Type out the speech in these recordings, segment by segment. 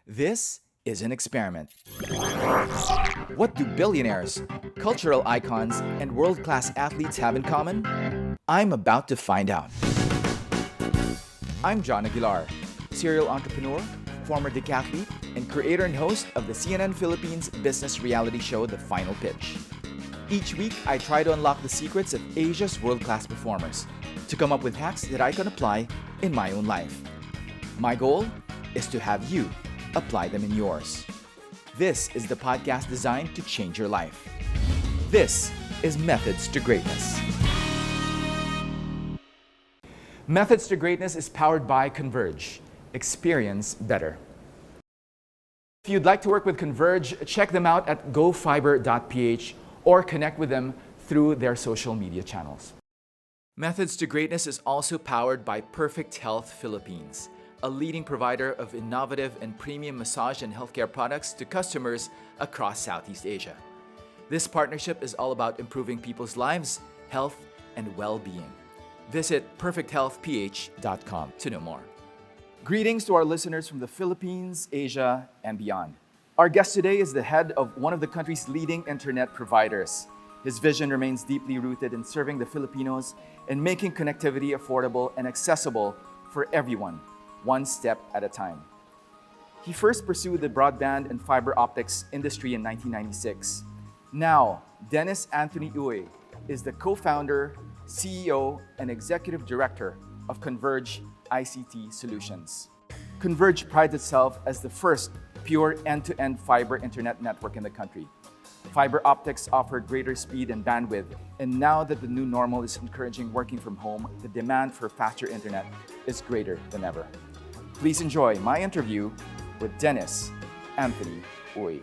This is an experiment. What do billionaires, cultural icons, and world class athletes have in common? I'm about to find out. I'm John Aguilar, serial entrepreneur, former decathlete, and creator and host of the CNN Philippines business reality show The Final Pitch. Each week, I try to unlock the secrets of Asia's world class performers to come up with hacks that I can apply in my own life. My goal is to have you apply them in yours. This is the podcast designed to change your life. This is Methods to Greatness. Methods to Greatness is powered by Converge. Experience better. If you'd like to work with Converge, check them out at gofiber.ph or connect with them through their social media channels. Methods to Greatness is also powered by Perfect Health Philippines, a leading provider of innovative and premium massage and healthcare products to customers across Southeast Asia. This partnership is all about improving people's lives, health, and well-being. Visit perfecthealthph.com to know more. Greetings to our listeners from the Philippines, Asia, and beyond. Our guest today is the head of one of the country's leading internet providers. His vision remains deeply rooted in serving the Filipinos and making connectivity affordable and accessible for everyone, one step at a time. He first pursued the broadband and fiber optics industry in 1996. Now, Dennis Anthony Uy is the co-founder, CEO, and executive director of Converge ICT Solutions. Converge prides itself as the first pure end-to-end fiber internet network in the country. Fiber optics offer greater speed and bandwidth, and now that the new normal is encouraging working from home, the demand for faster internet is greater than ever. Please enjoy my interview with Dennis Anthony Uy.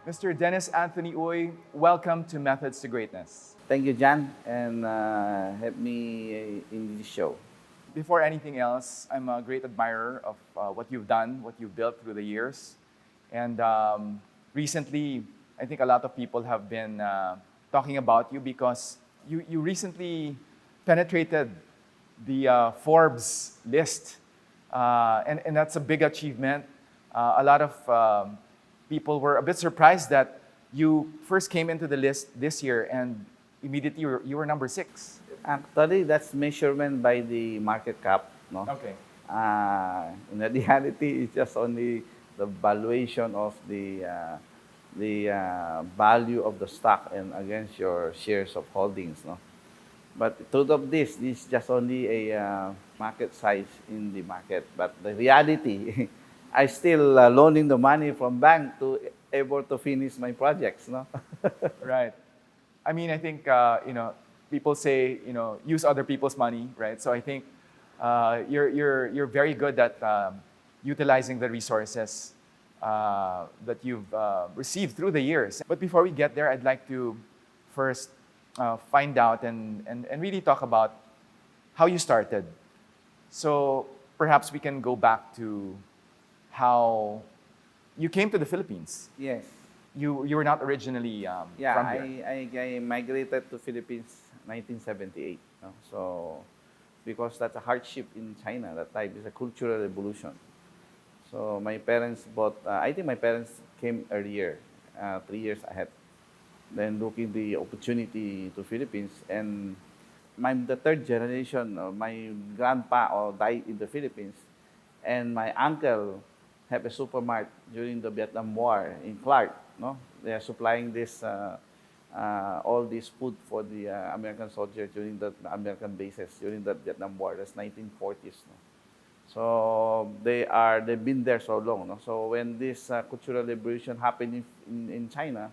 Mr. Dennis Anthony Uy, welcome to Methods to Greatness. Thank you, Jan, and have me in this show. Before anything else, I'm a great admirer of what you've done, what you've built through the years. And recently, I think a lot of people have been talking about you because you recently penetrated the Forbes list. And that's a big achievement. A lot of people were a bit surprised that you first came into the list this year and immediately you were number 6. Actually, that's measurement by the market cap, no? Okay. In the reality, it's just only the valuation of the value of the stock and against your shares of holdings, no? But the truth of this is just only a market size in the market. But the reality, I still loaning the money from bank to able to finish my projects, no? Right. I mean, I think, people say, use other people's money, right? So I think you're very good at utilizing the resources that you've received through the years. But before we get there, I'd like to first find out and really talk about how you started. So perhaps we can go back to how you came to the Philippines. Yes. You were not originally from here. I migrated to Philippines 1978. No? So, because that's a hardship in China, that time is a cultural revolution. So my parents I think my parents came earlier, 3 years ahead. Then looking the opportunity to Philippines, and I'm the third generation. My grandpa died in the Philippines, and my uncle have a supermarket during the Vietnam War in Clark. No, they are supplying this all this food for the American soldiers during the American bases during the Vietnam War. That's 1940s. No? So they've been there so long. No? So when this cultural revolution happened in China,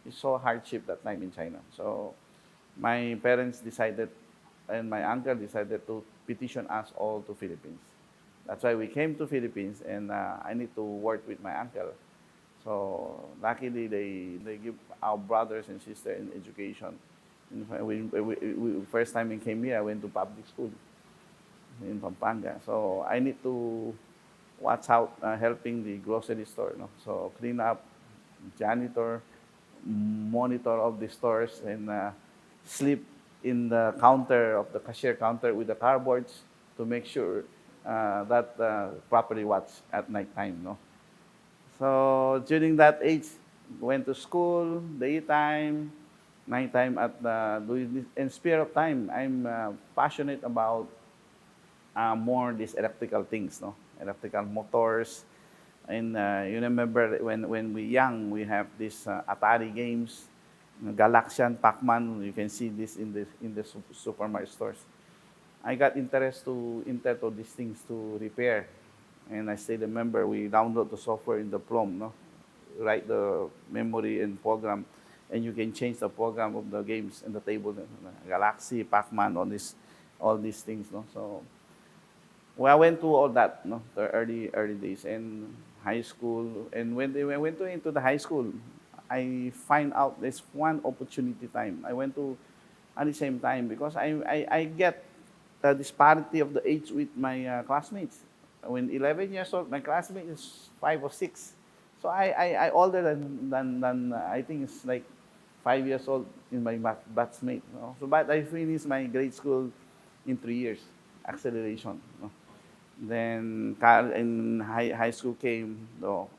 it's so hardship that time in China. So my parents decided, and my uncle decided to petition us all to Philippines. That's why we came to Philippines, and I need to work with my uncle. So luckily, they give our brothers and sisters in education. First time I came here, I went to public school in Pampanga. So I need to watch out, helping the grocery store. No? So clean up, janitor, monitor of the stores, and sleep in the counter of the cashier counter with the cardboards to make sure properly watch at night time, no? So during that age, went to school, daytime, nighttime at doing this. In spare of time, I'm passionate about more these electrical things, no? Electrical motors. And you remember when we young, we have these Atari games, Galaxian, Pac-Man. You can see this in the supermarket stores. I got into these things to repair, and I still remember we download the software in the PROM, no, write the memory and program, and you can change the program of the games in the table, Galaxy, Pac-Man, all these things, no. So well, I went through all that, no, the early days and high school, and when I went into the high school, I find out there's one opportunity time. I went to at the same time because I get the disparity of the age with my classmates. When 11 years old, my classmate is 5 or 6. So I older than I think it's like 5 years old in my batchmate. No? So but I finished my grade school in 3 years, acceleration. No? Then in high school came, no,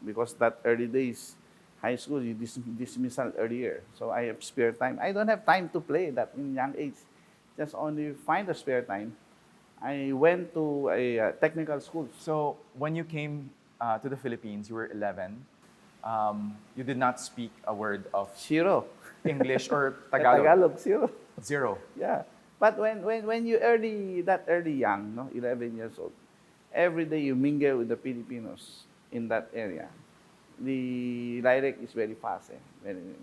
because that early days, high school you dismissal earlier. So I have spare time. I don't have time to play that in young age. Just only find the spare time. I went to a technical school. So when you came to the Philippines, you were 11. You did not speak a word of Zero. English or Tagalog. Tagalog, zero. Zero. Yeah. But when you early young, no, 11 years old, every day you mingle with the Filipinos in that area. The dialect is very fast,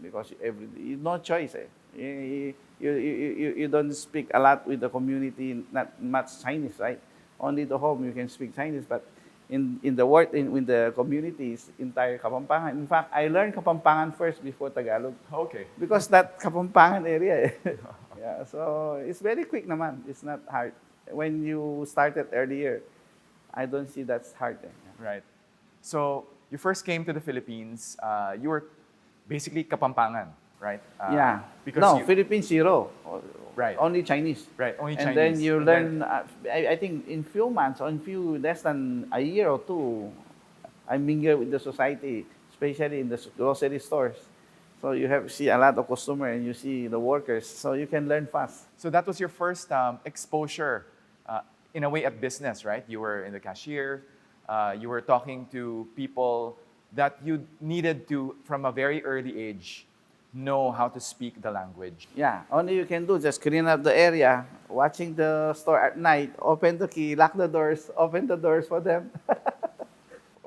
because every day, no choice. You don't speak a lot with the community, not much Chinese, right? Only the home you can speak Chinese, but in the work in the communities, entire Kapampangan. In fact, I learned Kapampangan first before Tagalog. Okay. Because that Kapampangan area. Yeah, so it's very quick naman. It's not hard. When you started earlier, I don't see that's hard. Right. So you first came to the Philippines. You were basically Kapampangan, right? Yeah. Because no, you, Philippines zero. Right. Only Chinese. Right. Only And Chinese. then you And learn. I think in few months, or in few less than a year or two, I mingle with the society, especially in the grocery stores. So you have see a lot of customer and you see the workers, so you can learn fast. So that was your first exposure, in a way, at business, right? You were in the cashier. You were talking to people that you needed to, from a very early age, know how to speak the language. Yeah, only you can do just clean up the area, watching the store at night, open the key, lock the doors, open the doors for them.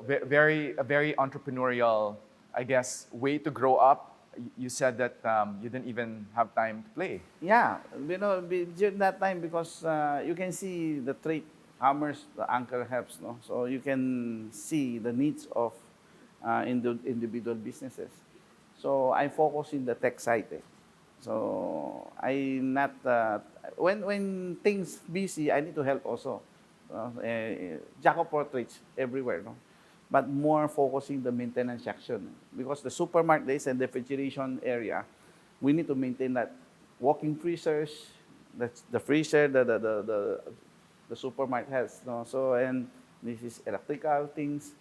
A very entrepreneurial, I guess, way to grow up. You said that you didn't even have time to play. Yeah, during that time, because you can see the trade commerce the anchor helps, no? So you can see the needs of individual businesses. So I focus in the tech side. So I not when things busy, I need to help also. Jack of all trades everywhere, no? But more focusing the maintenance section, because the supermarket is a refrigeration area. We need to maintain that. Walking freezers, that's the freezer the supermarket has. No? So and this is electrical things.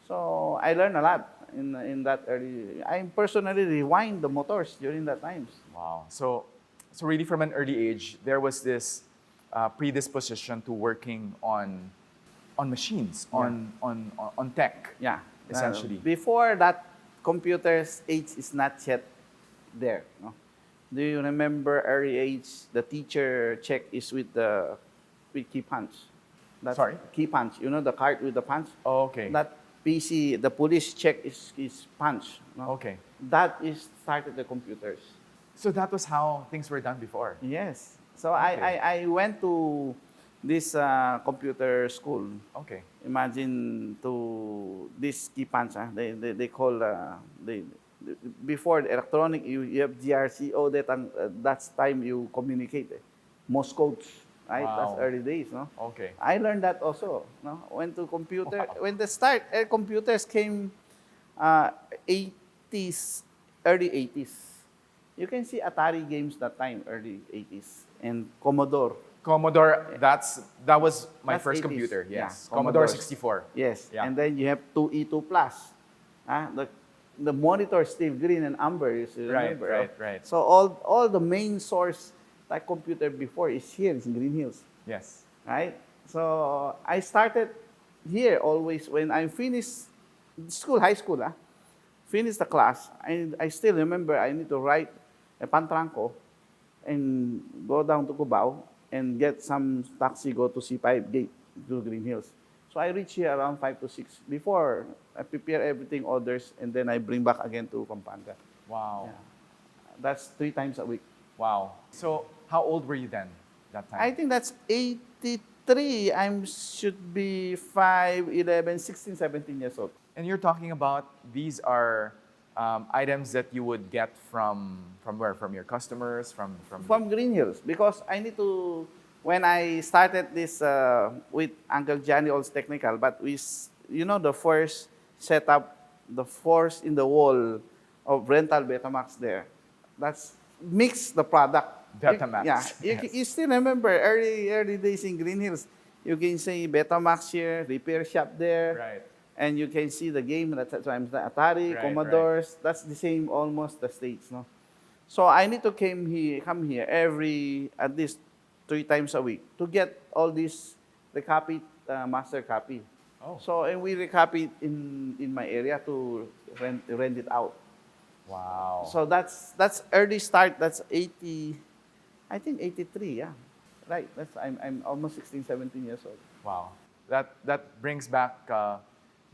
So I learned a lot in that early. I personally rewind the motors during that times. Wow. So really from an early age, there was this predisposition to working on machines, on tech. Yeah, essentially. Before that, computers age is not yet there. No? Do you remember early age? The teacher check is with key punch. That's Sorry? Key punch. You know the card with the punch. Oh, okay. That PC, the police check is punch. No? Okay. That is started the computers. So that was how things were done before. Yes. So Okay. I went to this computer school. Okay. Imagine to this key punch. They call before the electronic you have GRC. Oh, that's time you communicate. Morse codes, right? Wow. That's early days, no? Okay. I learned that also. No, went to computer. Wow. When the start computers came, 80s, early 80s. You can see Atari games that time, early 80s, and Commodore. Commodore, that was my That's first 80s. computer. Yeah, Yes, Commodore Commodores. 64. Yes, Yeah. and then you have 2E2 Plus. The monitor still green and amber, you still Right, remember. right, right. So all the main source like computer before is here, is in Green Hills, Yes. right? So I started here always when I finished school, high school, finished the class. I still remember I need to ride a Pantranco and go down to Cubao and get some taxi, go to C5 gate to Green Hills. So I reach here around 5 to 6. Before, I prepare everything, orders, and then I bring back again to Pampanga. Wow. Yeah. That's 3 times a week. Wow. So how old were you then, that time? I think that's 83. I should be 5, 11, 16, 17 years old. And you're talking about these are items that you would get from where? From your customers, From Green Hills, because I need to, when I started this with Uncle Johnny Olds Technical, but the first setup, the first in the wall of rental Betamax there, that's mix the product. Betamax. You still remember early days in Green Hills. You can see Betamax here, repair shop there. Right. And you can see the game, that's sometimes the Atari, Right, Commodores, that's the same almost the stage, no? So I need to come here at least 3 times a week to get all these recopied master copy. Oh. So and we recopy in my area to rent it out. Wow. So that's early start. That's 80, I think 83. Yeah, right. I'm almost 16, 17 years old. Wow. That brings back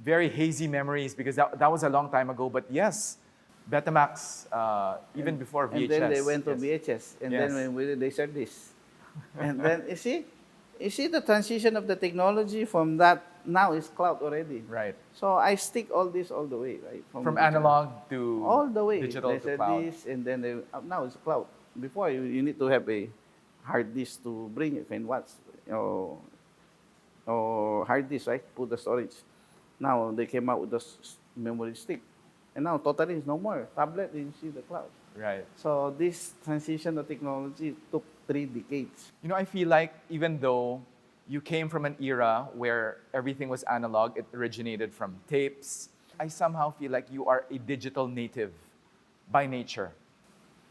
very hazy memories because that was a long time ago. But yes, Betamax, even before VHS. And then they went to yes. VHS, and Yes. then when they said this, and then you see the transition of the technology from that now is cloud already. Right. So I stick all this all the way, right? From analog to all the way. digital They to said cloud. this, and then now it's cloud. Before you need to have a hard disk to bring it, and what's or hard disk, right? Put the storage. Now they came out with the memory stick, and now totally is no more tablet. You see the cloud. Right. So this transition of technology took 3 decades. You know, I feel like even though you came from an era where everything was analog, it originated from tapes, I somehow feel like you are a digital native by nature.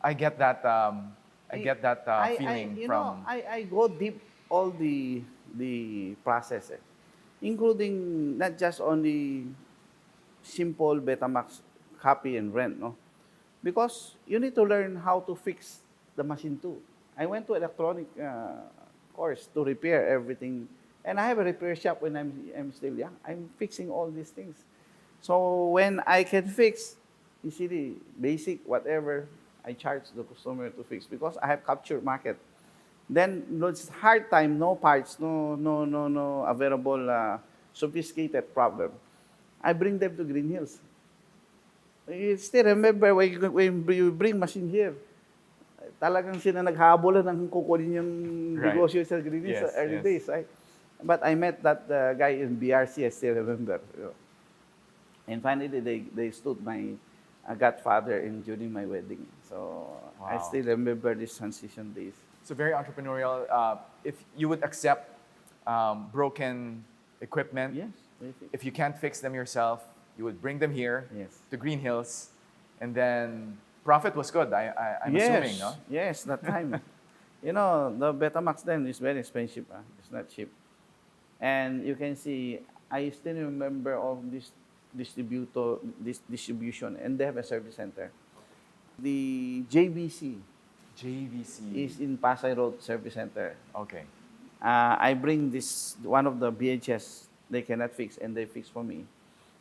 I get that. I get that feeling from. I go deep all the process, including not just only simple Betamax copy and rent, no, because you need to learn how to fix the machine too. I went to electronic course to repair everything, and I have a repair shop when I'm still young. I'm fixing all these things. So when I can fix, you see the basic whatever, I charge the customer to fix because I have captured market. Then it's hard time, no parts, no available sophisticated problem. I bring them to Green Hills. You still remember when you bring machine here, talagang sila naghahabolan ng kukunin yung Right. negosyo sa Green Hills Yes, sa early yes. days, right? But I met that guy in BRC, I still remember. And finally, they stood my godfather during my wedding. So I Wow. still remember these transition days. So very entrepreneurial. If you would accept broken equipment, Yes. Basic. if you can't fix them yourself, you would bring them here Yes. to Green Hills, and then profit was good. I'm yes. assuming, no? Yes, that time. The Betamax then is very expensive. It's not cheap. And you can see, I still remember all this distribution, and they have a service center. The JVC JVC. is in Pasay Road Service Center. Okay. I bring one of the VHS they cannot fix, and they fix for me.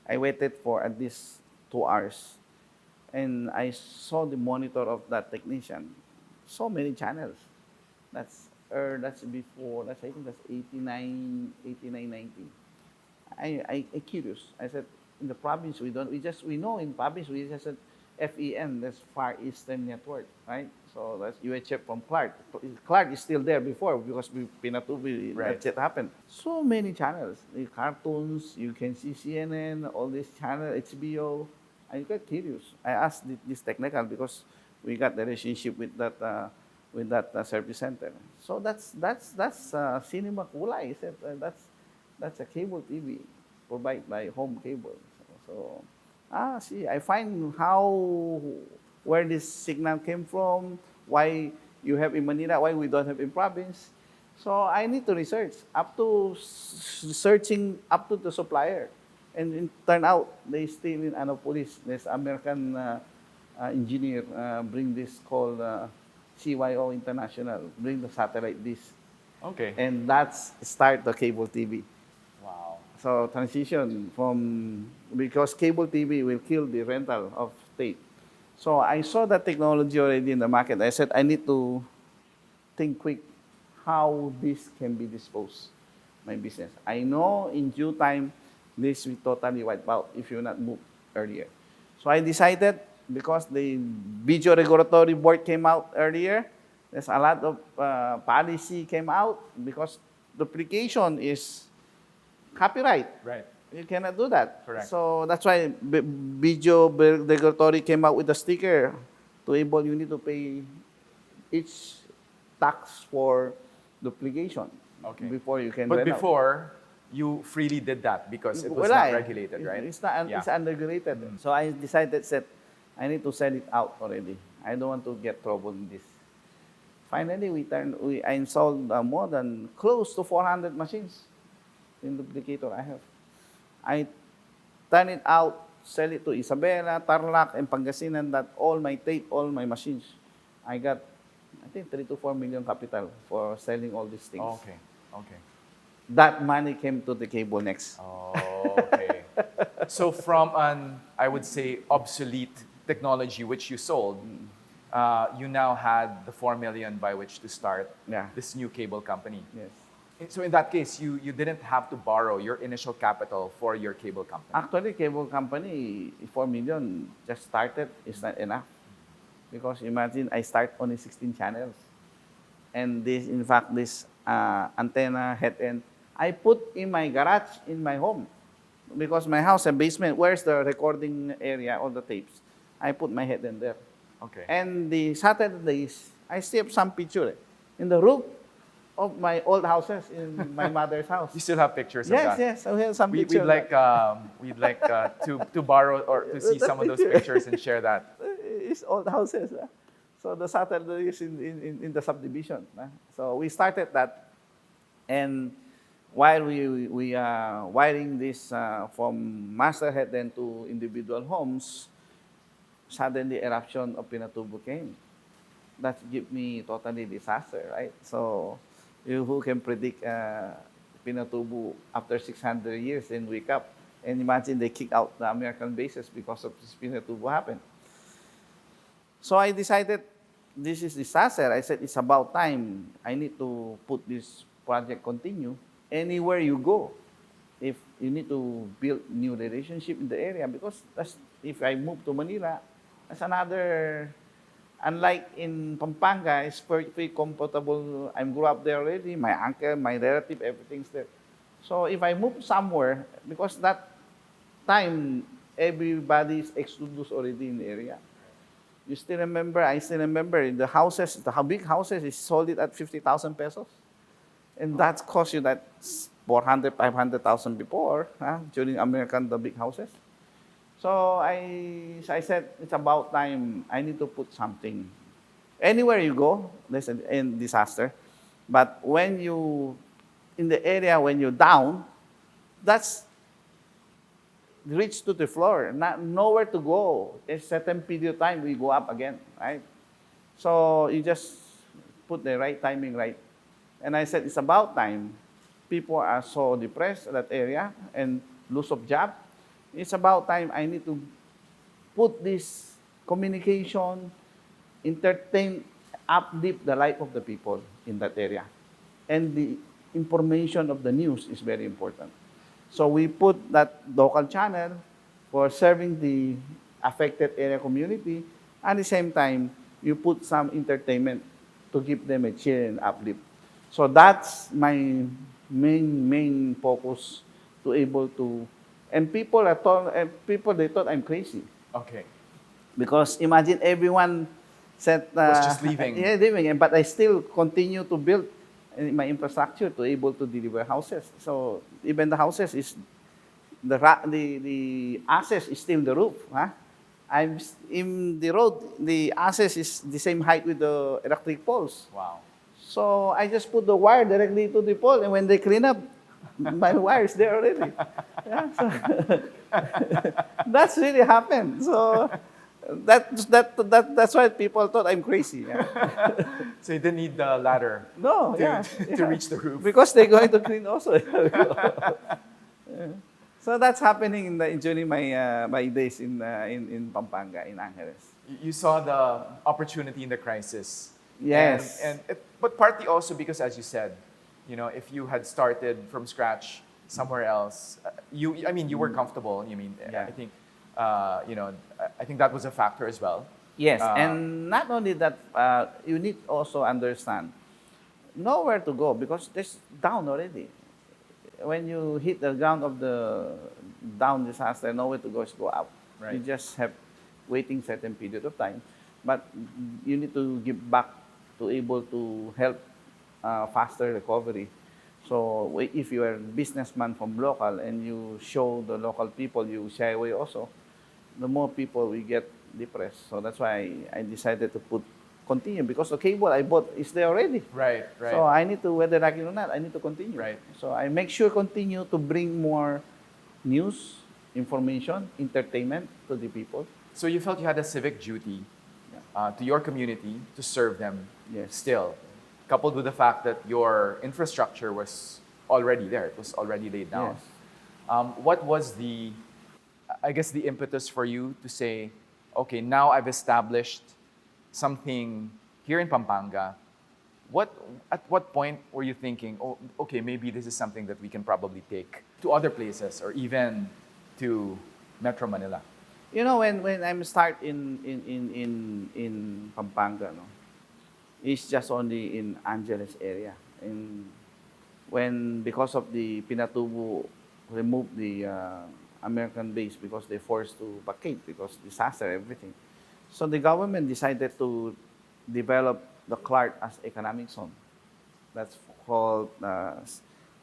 I waited for at least 2 hours, and I saw the monitor of that technician. So many channels. That's before. I think that's 89, 90. I curious. I said, in the province we know in province we just said FEN, that's Far Eastern Network, right? So that's UHF from Clark. Clark is still there before because Pinatubi, Right. that's it happened. So many channels, the cartoons, you can see CNN, all these channels, HBO. I got curious. I asked this technical because we got the relationship with that with that service center. So that's cinema kulay. I said that's a cable TV provided by Home Cable. So see, I find how where this signal came from, why you have in Manila, why we don't have in province. So I need to research up to searching up to the supplier, and it turned out they still in Annapolis. This American engineer bring this called CYO International, bring the satellite dish, Okay. and that's start the cable TV. Wow. So transition from, because cable TV will kill the rental of tape. So I saw that technology already in the market. I said I need to think quick how this can be disposed, my business. I know in due time this will totally wipe out if you not move earlier. So I decided, because the Video Regulatory Board came out earlier, there's a lot of policy came out, because duplication is copyright. Right. You cannot do that. Correct. So that's why Video Regulatory came out with a sticker to able you need to pay each tax for duplication Okay. before you can But rent out. before, you freely did that because it was Wala not eh. regulated, right? It's not. Yeah. It's unregulated. So I decided that I need to sell it out already. I don't want to get trouble in this. Finally, I installed more than close to 400 machines in duplicator I have. I turn it out, sell it to Isabela, Tarlac, and Pangasinan. That all my tape, all my machines. I got, I think, 3 to 4 million capital for selling all these things. Okay. Okay. That money came to the cable next. Okay. So from an, I would say, obsolete technology which you sold, you now had the 4 million by which to start Yeah. this new cable company. Yes. So in that case, you didn't have to borrow your initial capital for your cable company. Actually, cable company, 4 million just started is not enough. Because imagine, I start only 16 channels. And this, in fact, this antenna head end, I put in my garage in my home. Because my house, a basement, where's the recording area, all the tapes? I put my head end there. Okay. And the Saturdays, I still have some picture in the roof of my old houses in my mother's house. You still have pictures of Yes, that? yes, I have some We'd pictures. like to borrow or to see some of those pictures and share that. It's old houses. So the Saturday is in the subdivision. So we started that, and while we are wiring this from master head then to individual homes, suddenly eruption of Pinatubo came. That give me totally disaster, right? So who can predict Pinatubo after 600 years and wake up? And imagine they kick out the American bases because of this Pinatubo happened. So I decided this is disaster. I said it's about time. I need to put this project continue anywhere you go. If you need to build new relationship in the area, because if I move to Manila, that's another. Unlike in Pampanga, it's very comfortable. I grew up there already. My uncle, my relative, everything's there. So if I move somewhere, because that time everybody's exodus already in the area. You still remember? I still remember the houses, the big houses is sold it at 50,000 pesos, and that cost you that 400, 500,000 before during American the big houses. So I said it's about time. I need to put something. Anywhere you go, there's a disaster, but when you in the area when you're down, that's reach to the floor, nowhere to go. A certain period of time, we go up again, right? So you just put the right timing right. And I said, it's about time. People are so depressed in that area and lose of job. It's about time I need to put this communication, entertain, uplift the life of the people in that area. And the information of the news is very important. So we put that local channel for serving the affected area community. At the same time, you put some entertainment to give them a cheer and uplift. So that's my main focus to able to. And people they thought I'm crazy. Okay. Because imagine everyone Was just leaving. Yeah, leaving. But I still continue to build my infrastructure to able to deliver houses. So even the houses is the access is still the roof. Huh? In the road. The access is the same height with the electric poles. Wow. So I just put the wire directly to the pole, and when they clean up, my wire is there already. Yeah, so that's really happened. So that's why people thought I'm crazy. Yeah. So you didn't need the ladder No, to, yeah, to reach the roof. because they're going to clean also. Yeah. So that's happening during my days in Pampanga, in Angeles. You saw the opportunity in the crisis. Yes. But partly also because, as you said, if you had started from scratch somewhere else, you were comfortable. Yeah. I think, I think that was a factor as well. Yes, and not only that, you need also understand nowhere to go because there's down already. When you hit the ground of the down disaster, nowhere to go is go up. Right. You just have waiting certain period of time, but you need to give back to able to help faster recovery. So if you are a businessman from local and you show the local people you shy away also, the more people will get depressed. So that's why I decided to continue because the cable I bought is there already. Right. So I need to, whether like it or not, I need to continue. Right. So I make sure continue to bring more news, information, entertainment to the people. So you felt you had a civic duty to your community to serve them. Yes. Still, coupled with the fact that your infrastructure was already there, it was already laid down. Yes. What was the impetus for you to say, okay, now I've established something here in Pampanga? At what point were you thinking, oh, okay, maybe this is something that we can probably take to other places or even to Metro Manila? When I'm start in Pampanga, no, it's just only in Angeles area. And because of the Pinatubo removed the American base because they forced to vacate because disaster, everything. So the government decided to develop the Clark as economic zone. That's called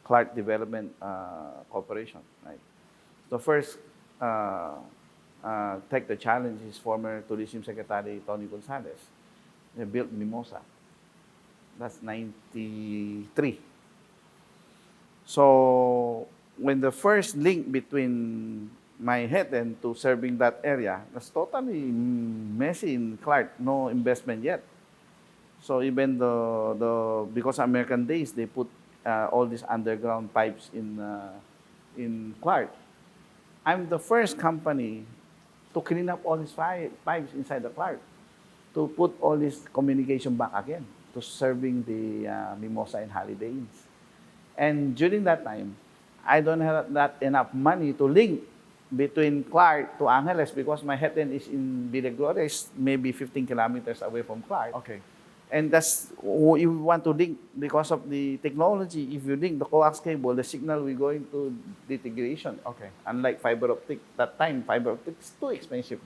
Clark Development Corporation. Right. The first take the challenge is former Tourism Secretary Tony Gonzalez. They built Mimosa. That's 93. So when the first link between my head and to serving that area, that's totally messy in Clark. No investment yet. So even because American days, they put all these underground pipes in Clark. I'm the first company to clean up all these pipes inside the Clark, to put all this communication back again, to serving the Mimosa and Holiday Inns. And during that time, I don't have that enough money to link between Clark to Angeles because my head end is in Villa Gloria, is maybe 15 kilometers away from Clark. Okay. And that's, you want to link because of the technology. If you link the coax cable, the signal will go into disintegration. Okay. Unlike fiber optic, that time fiber optic is too expensive.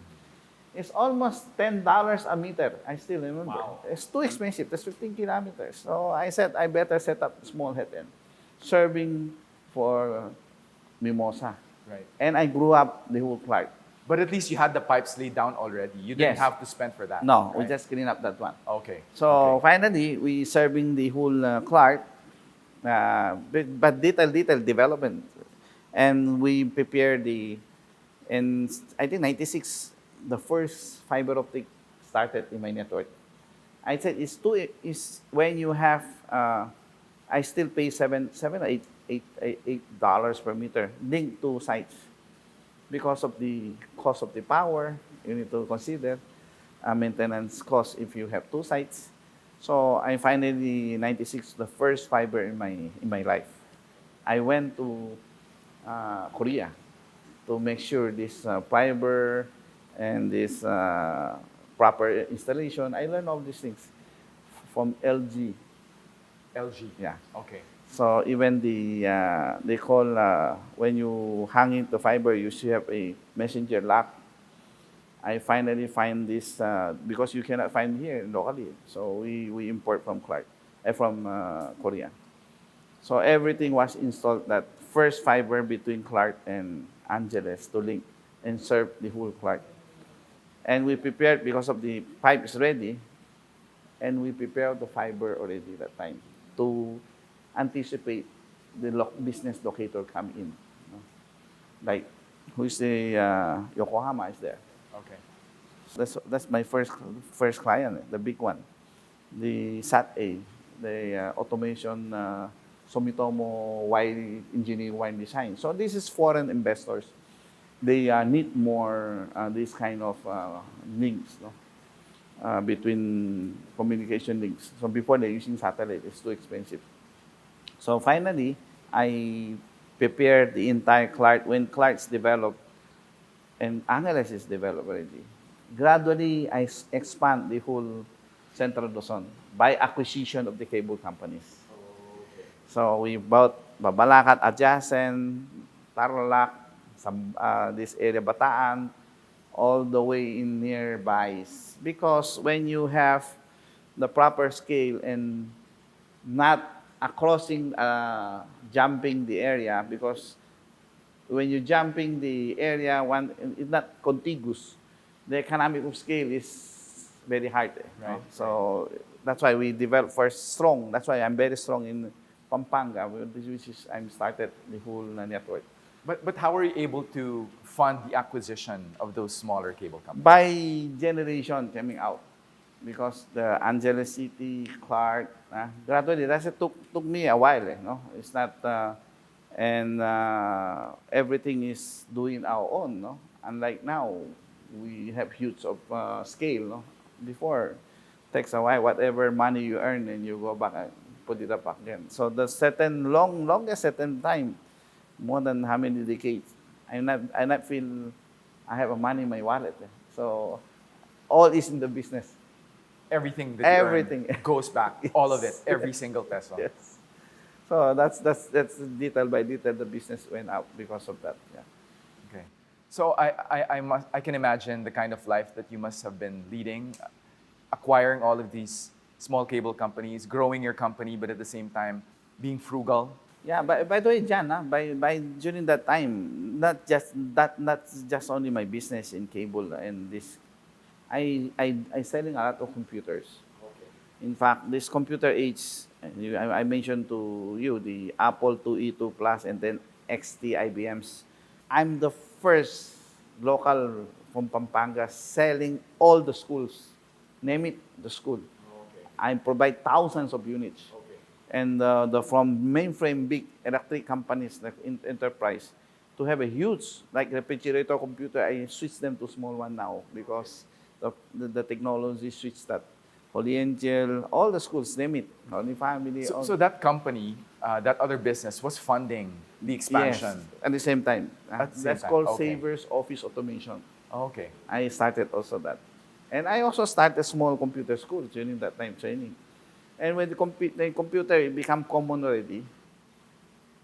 It's almost $10 a meter. I still remember. Wow. It's too expensive. That's 15 kilometers. So I said I better set up a small head end, serving for Mimosa. Right. And I grew up the whole Clark. But at least you had the pipes laid down already. You didn't Yes. have to spend for that. No, we right? just clean up that one. Okay. So Okay. finally, we serving the whole Clark, but detail development, and we prepare and I think 96, the first fiber optic started in my network. I said it's when you have, I still pay $8 per meter linked to sites because of the cost of the power. You need to consider maintenance cost if you have two sites. So I finally 96 the first fiber in my life. I went to Korea to make sure this fiber and this proper installation. I learned all these things from LG. LG. Yeah. Okay. So even they call when you hang into fiber, you should have a messenger lock. I finally find this because you cannot find here locally. So we import from Korea. So everything was installed that first fiber between Clark and Angeles to link and serve the whole Clark. And we prepared because of the pipe is ready, and we prepared the fiber already that time to anticipate the business locator come in. No? Like, who's the Yokohama is there. Okay. That's my first client, the big one, the SAT-A, the automation Sumitomo engineering wine design. So this is foreign investors. They need more this kind of links, no? Between communication links. So before they're using satellite, it's too expensive. So finally, I prepared the entire Clark. When Clark's developed and Angeles is developed already, gradually I expand the whole Central Luzon by acquisition of the cable companies. So we bought Babalacat adjacent, Tarlac, this area Bataan, all the way in nearby. Because when you have the proper scale and not crossing, jumping the area, because when you're jumping the area, it's not contiguous. The economic of scale is very hard. Right. So that's why we developed first strong. That's why I'm very strong in Pampanga, which is I'm started the whole network. But how were you able to fund the acquisition of those smaller cable companies? By generation coming out, because the Angeles City, Clark, gradually, it took me a while. No? It's not, and everything is doing our own. No? Unlike now, we have huge of scale. No? Before, takes a while, whatever money you earn, and you go back and put it up again. So the longest certain time, more than how many decades, I not feel I have a money in my wallet. So all is in the business. Everything that you Everything earn goes back, Yes. all of it, every single peso. Yes. So that's detail by detail the business went up because of that. Yeah. Okay. So I can imagine the kind of life that you must have been leading, acquiring all of these small cable companies, growing your company, but at the same time being frugal. Yeah, by the way, Jan, by during that time, not just only my business in cable and this, I selling a lot of computers. Okay. In fact, this computer age, I mentioned to you the Apple IIe2 Plus and then XT IBMs. I'm the first local from Pampanga selling all the schools, name it the school. Okay. I provide thousands of units. Okay. And from mainframe big electric companies like enterprise to have a huge like refrigerator computer, I switch them to small one now because the technology switched that. Holy Angel, all the schools, name it, Holy Family. So that company, that other business was funding the expansion. Yes, at the same time. At the same That's time. called Okay. Savers Office Automation. Okay. I started also that. And I also started a small computer school during that time training. And when the computer become common already,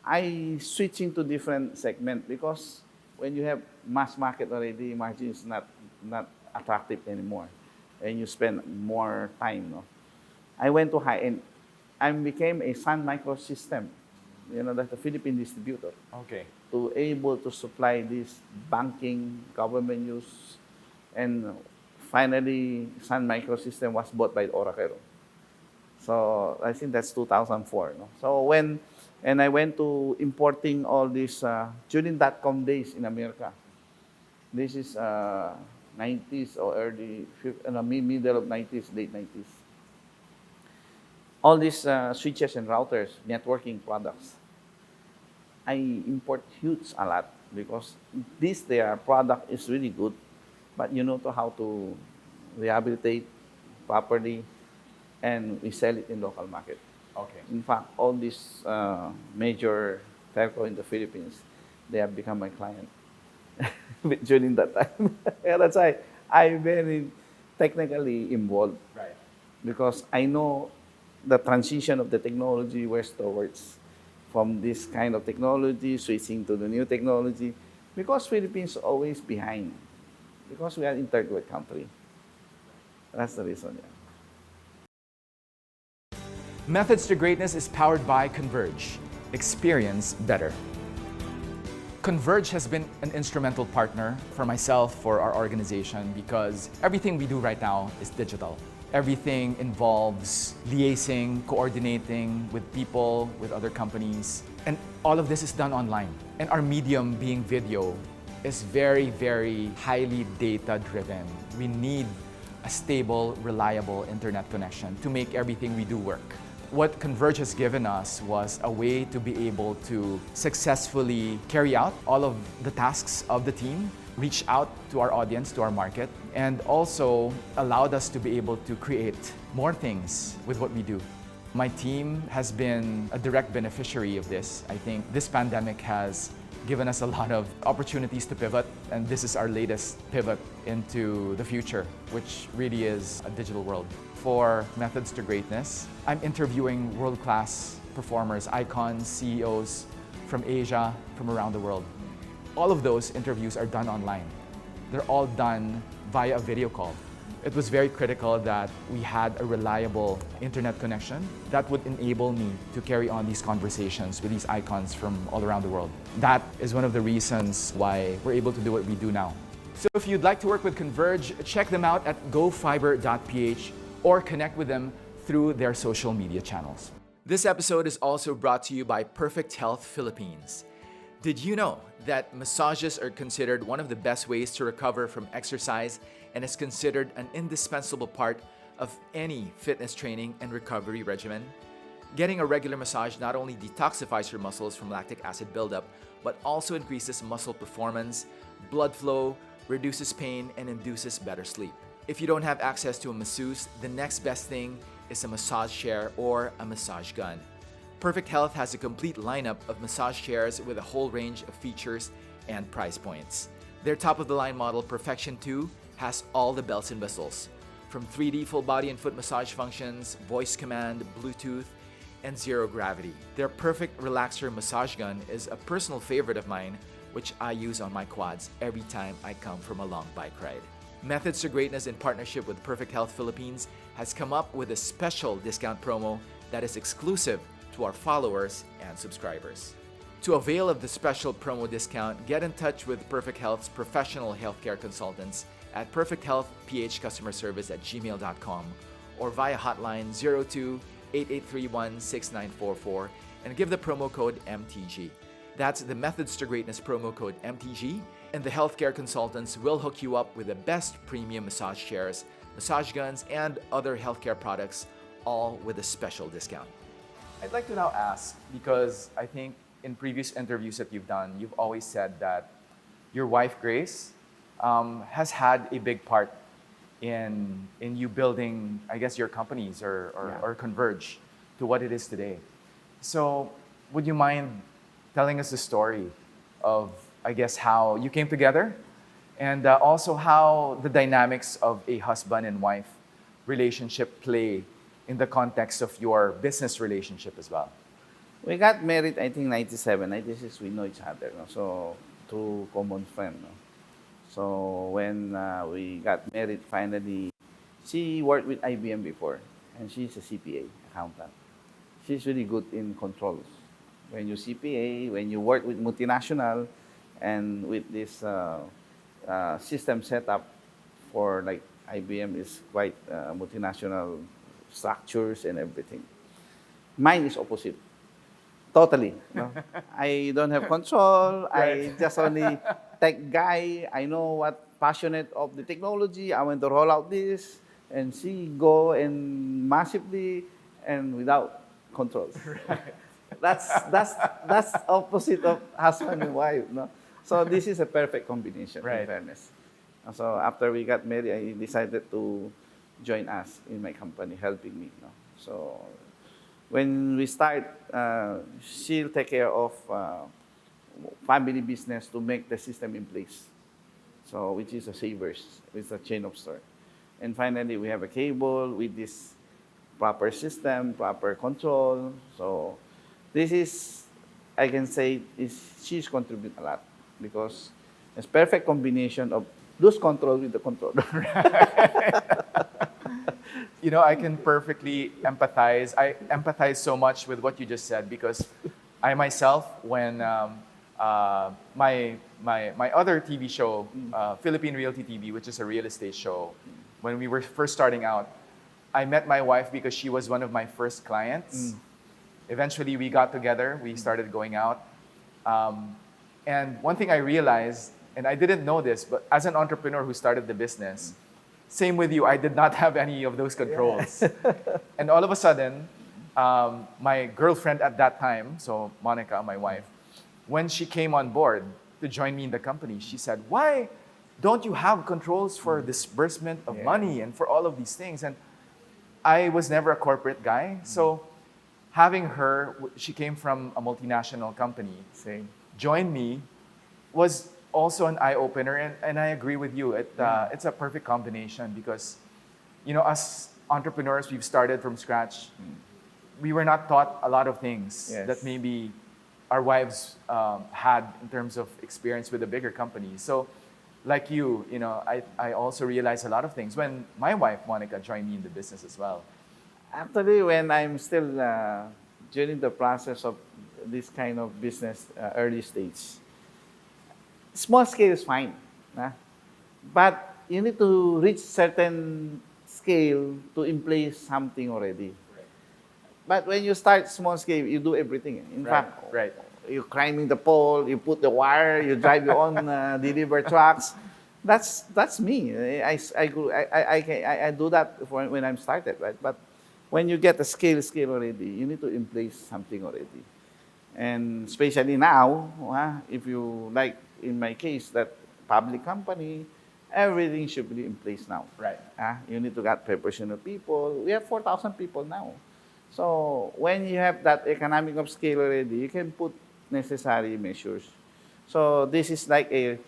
I switch into different segment because when you have mass market already, margin is not attractive anymore, and you spend more time. No, I went to high end. I became a Sun Microsystem, that's the Philippine distributor. Okay. To able to supply this banking, government use, and finally Sun Microsystem was bought by Oracle. So I think that's 2004. No? So I went to importing all this during .com days in America. This is 90s or middle of 90s, late 90s. All these switches and routers, networking products, I import huge a lot because their product is really good, but you know how to rehabilitate properly, and we sell it in local market. Okay. In fact, all these major telco in the Philippines, they have become my client during that time. Yeah, that's why I'm very technically involved. Right. Because I know the transition of the technology towards from this kind of technology, switching to the new technology, because Philippines are always behind. because we are in third world country. That's the reason. Yeah. Methods to Greatness is powered by Converge. Experience better. Converge has been an instrumental partner for myself, for our organization, because everything we do right now is digital. Everything involves liaising, coordinating with people, with other companies, and all of this is done online. And our medium, being video, is very, very highly data-driven. We need a stable, reliable internet connection to make everything we do work. What Converge has given us was a way to be able to successfully carry out all of the tasks of the team, reach out to our audience, to our market, and also allowed us to be able to create more things with what we do. My team has been a direct beneficiary of this. I think this pandemic has given us a lot of opportunities to pivot, and this is our latest pivot into the future, which really is a digital world. For Methods to Greatness, I'm interviewing world-class performers, icons, CEOs from Asia, from around the world. All of those interviews are done online. They're all done via a video call. It was very critical that we had a reliable internet connection that would enable me to carry on these conversations with these icons from all around the world. That is one of the reasons why we're able to do what we do now. So if you'd like to work with Converge, check them out at gofiber.ph or connect with them through their social media channels. This episode is also brought to you by Perfect Health Philippines. Did you know that massages are considered one of the best ways to recover from exercise and is considered an indispensable part of any fitness training and recovery regimen? Getting a regular massage not only detoxifies your muscles from lactic acid buildup, but also increases muscle performance, blood flow, reduces pain, and induces better sleep. If you don't have access to a masseuse, the next best thing is a massage chair or a massage gun. Perfect Health has a complete lineup of massage chairs with a whole range of features and price points. Their top-of-the-line model, Perfection 2, has all the bells and whistles, from 3D full body and foot massage functions, voice command, Bluetooth, and zero gravity. Their Perfect Relaxer massage gun is a personal favorite of mine, which I use on my quads every time I come from a long bike ride. Methods to Greatness, in partnership with Perfect Health Philippines, has come up with a special discount promo that is exclusive to our followers and subscribers. To avail of the special promo discount, get in touch with Perfect Health's professional healthcare consultants at perfecthealthphcustomerservice@gmail.com or via hotline 02-8831-6944 and give the promo code MTG. That's the Methods to Greatness promo code MTG, and the healthcare consultants will hook you up with the best premium massage chairs, massage guns, and other healthcare products, all with a special discount. I'd like to now ask, because I think in previous interviews that you've done, you've always said that your wife, Grace, has had a big part in you building, I guess, your companies or Converge to what it is today. So would you mind telling us the story of, I guess, how you came together and also how the dynamics of a husband and wife relationship play in the context of your business relationship as well? We got married, I think, 97, 96, we know each other. No? So, through common friend. No? So, when we got married, finally, she worked with IBM before, and she's a CPA, accountant. She's really good in controls. When you CPA, when you work with multinational, and with this system setup for like IBM is quite multinational structures and everything. Mine is opposite. Totally. No? I don't have control. Right. I just only tech guy. I know what passionate of the technology. I want to roll out this, and she go and massively and without controls. Right. That's opposite of husband and wife. No? So this is a perfect combination, right, in fairness. So after we got married, I decided to join us in my company, helping me. No? So when we start, she'll take care of family business to make the system in place. So which is a Savers, it's a chain of store. And finally, we have a cable with this proper system, proper control. So this is, I can say, she's contributed a lot because it's perfect combination of lose control with the controller. You know, I can perfectly empathize. I empathize so much with what you just said because I myself, when my other TV show, Philippine Realty TV, which is a real estate show, when we were first starting out, I met my wife because she was one of my first clients. Eventually, we got together. We started going out. And one thing I realized, and I didn't know this, but as an entrepreneur who started the business, same with you, I did not have any of those controls. And all of a sudden, my girlfriend at that time, so Monica, my wife, when she came on board to join me in the company, she said, "Why don't you have controls for disbursement of money and for all of these things?" And I was never a corporate guy, so having her, she came from a multinational company, join me was also an eye-opener, and I agree with you. It's a perfect combination because, you know, as entrepreneurs, we've started from scratch. We were not taught a lot of things that maybe our wives had in terms of experience with a bigger company. So, like you know, I also realized a lot of things when my wife, Monica, joined me in the business as well. Actually, when I'm still during the process of this kind of business, early stage, small scale is fine, but you need to reach certain scale to in place something already. But when you start small scale, you do everything. In fact, you're climbing the pole, you put the wire, you drive your own deliver trucks. That's me. I do that when I'm started, right? But when you get a scale already, you need to in place something already. And especially now, if you like, in my case, that public company, everything should be in place now. You need to get professional people. We have 4,000 people now. So when you have that economic of scale already, you can put necessary measures. So this is like a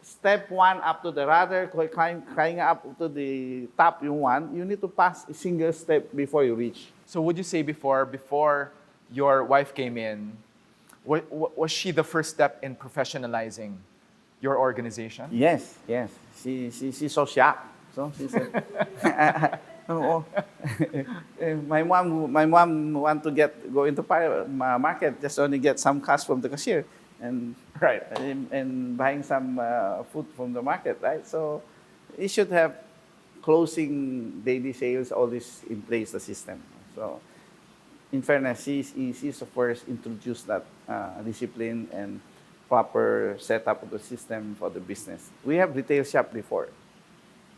step one up to the ladder, climbing up to the top you want. You need to pass a single step before you reach. So would you say before your wife came in, was she the first step in professionalizing your organization? Yes. She's so shocked. So she said, "Oh, my mom want to go into market, just only get some cash from the cashier, and and buying some food from the market, right? So it should have closing daily sales, all this in place, the system. So in fairness, she's the first introduced that discipline and proper setup of the system for the business. We have retail shop before,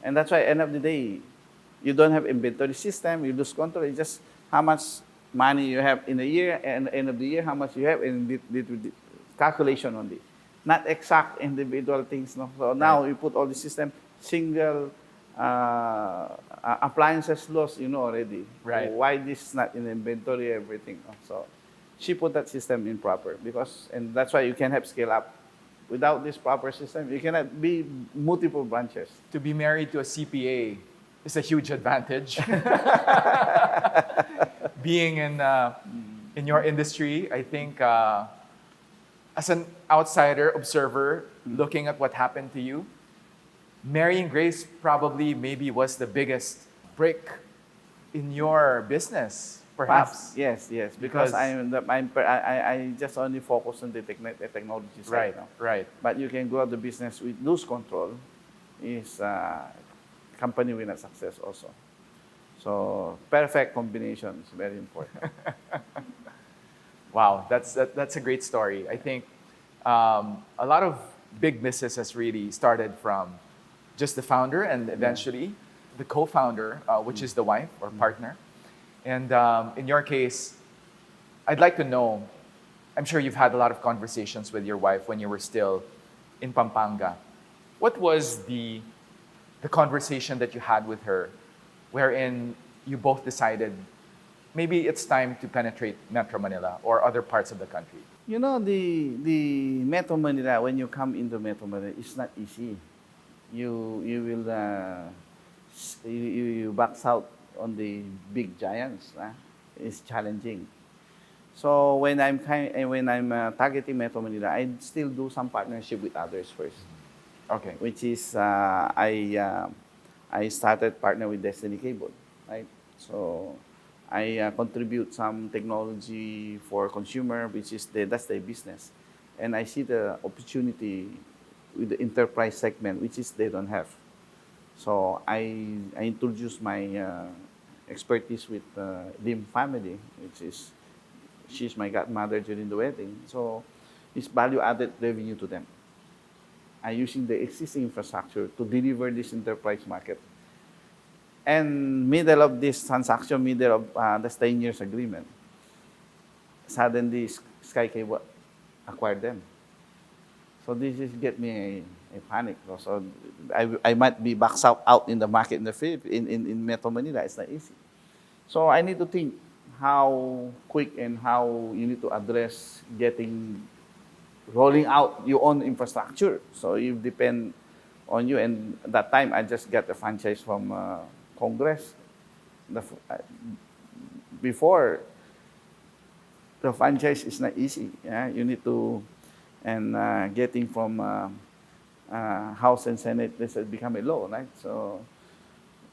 and that's why end of the day, you don't have inventory system, you lose control. It's just how much money you have in a year, and end of the year, how much you have in the calculation only. Not exact individual things. No? So now you put all the system, single appliances loss, you know already. So why this is not in inventory, everything. No? So she put that system in proper and that's why you can have scale up. Without this proper system, you cannot be multiple branches. To be married to a CPA is a huge advantage. Being in your industry, I think as an outsider observer looking at what happened to you, marrying Grace probably maybe was the biggest break in your business, perhaps. Yes. Because I just only focus on the technology side now. But you can grow the business with lose control. Is company will not success also. So perfect combination is very important. Wow, that's a great story. I think a lot of big businesses really started from just the founder and eventually the co-founder, which is the wife or partner. And in your case, I'd like to know, I'm sure you've had a lot of conversations with your wife when you were still in Pampanga. What was the conversation that you had with her wherein you both decided maybe it's time to penetrate Metro Manila or other parts of the country? You know, the Metro Manila, when you come into Metro Manila, it's not easy. You will you box out on the big giants. It's challenging. So when I'm targeting Metro Manila, I still do some partnership with others first. Okay. which is I started partner with Destiny Cable, right? So I contribute some technology for consumer, which is that's their business, and I see the opportunity with the enterprise segment, which is they don't have. So I introduced my expertise with Lim family, which is she's my godmother during the wedding. So it's value added revenue to them. I using the existing infrastructure to deliver this enterprise market. And middle of this transaction, middle of the 10 years agreement, suddenly Sky Cable acquired them. So this is get me a panic. So I might be boxed out in the market in the Philippines, in Metro Manila. It's not easy. So I need to think how quick and how you need to address getting rolling out your own infrastructure. So you depend on you. And at that time, I just got a franchise from Congress. Before, the franchise is not easy. Yeah? You need to, and getting from House and Senate, this has become a law, right? So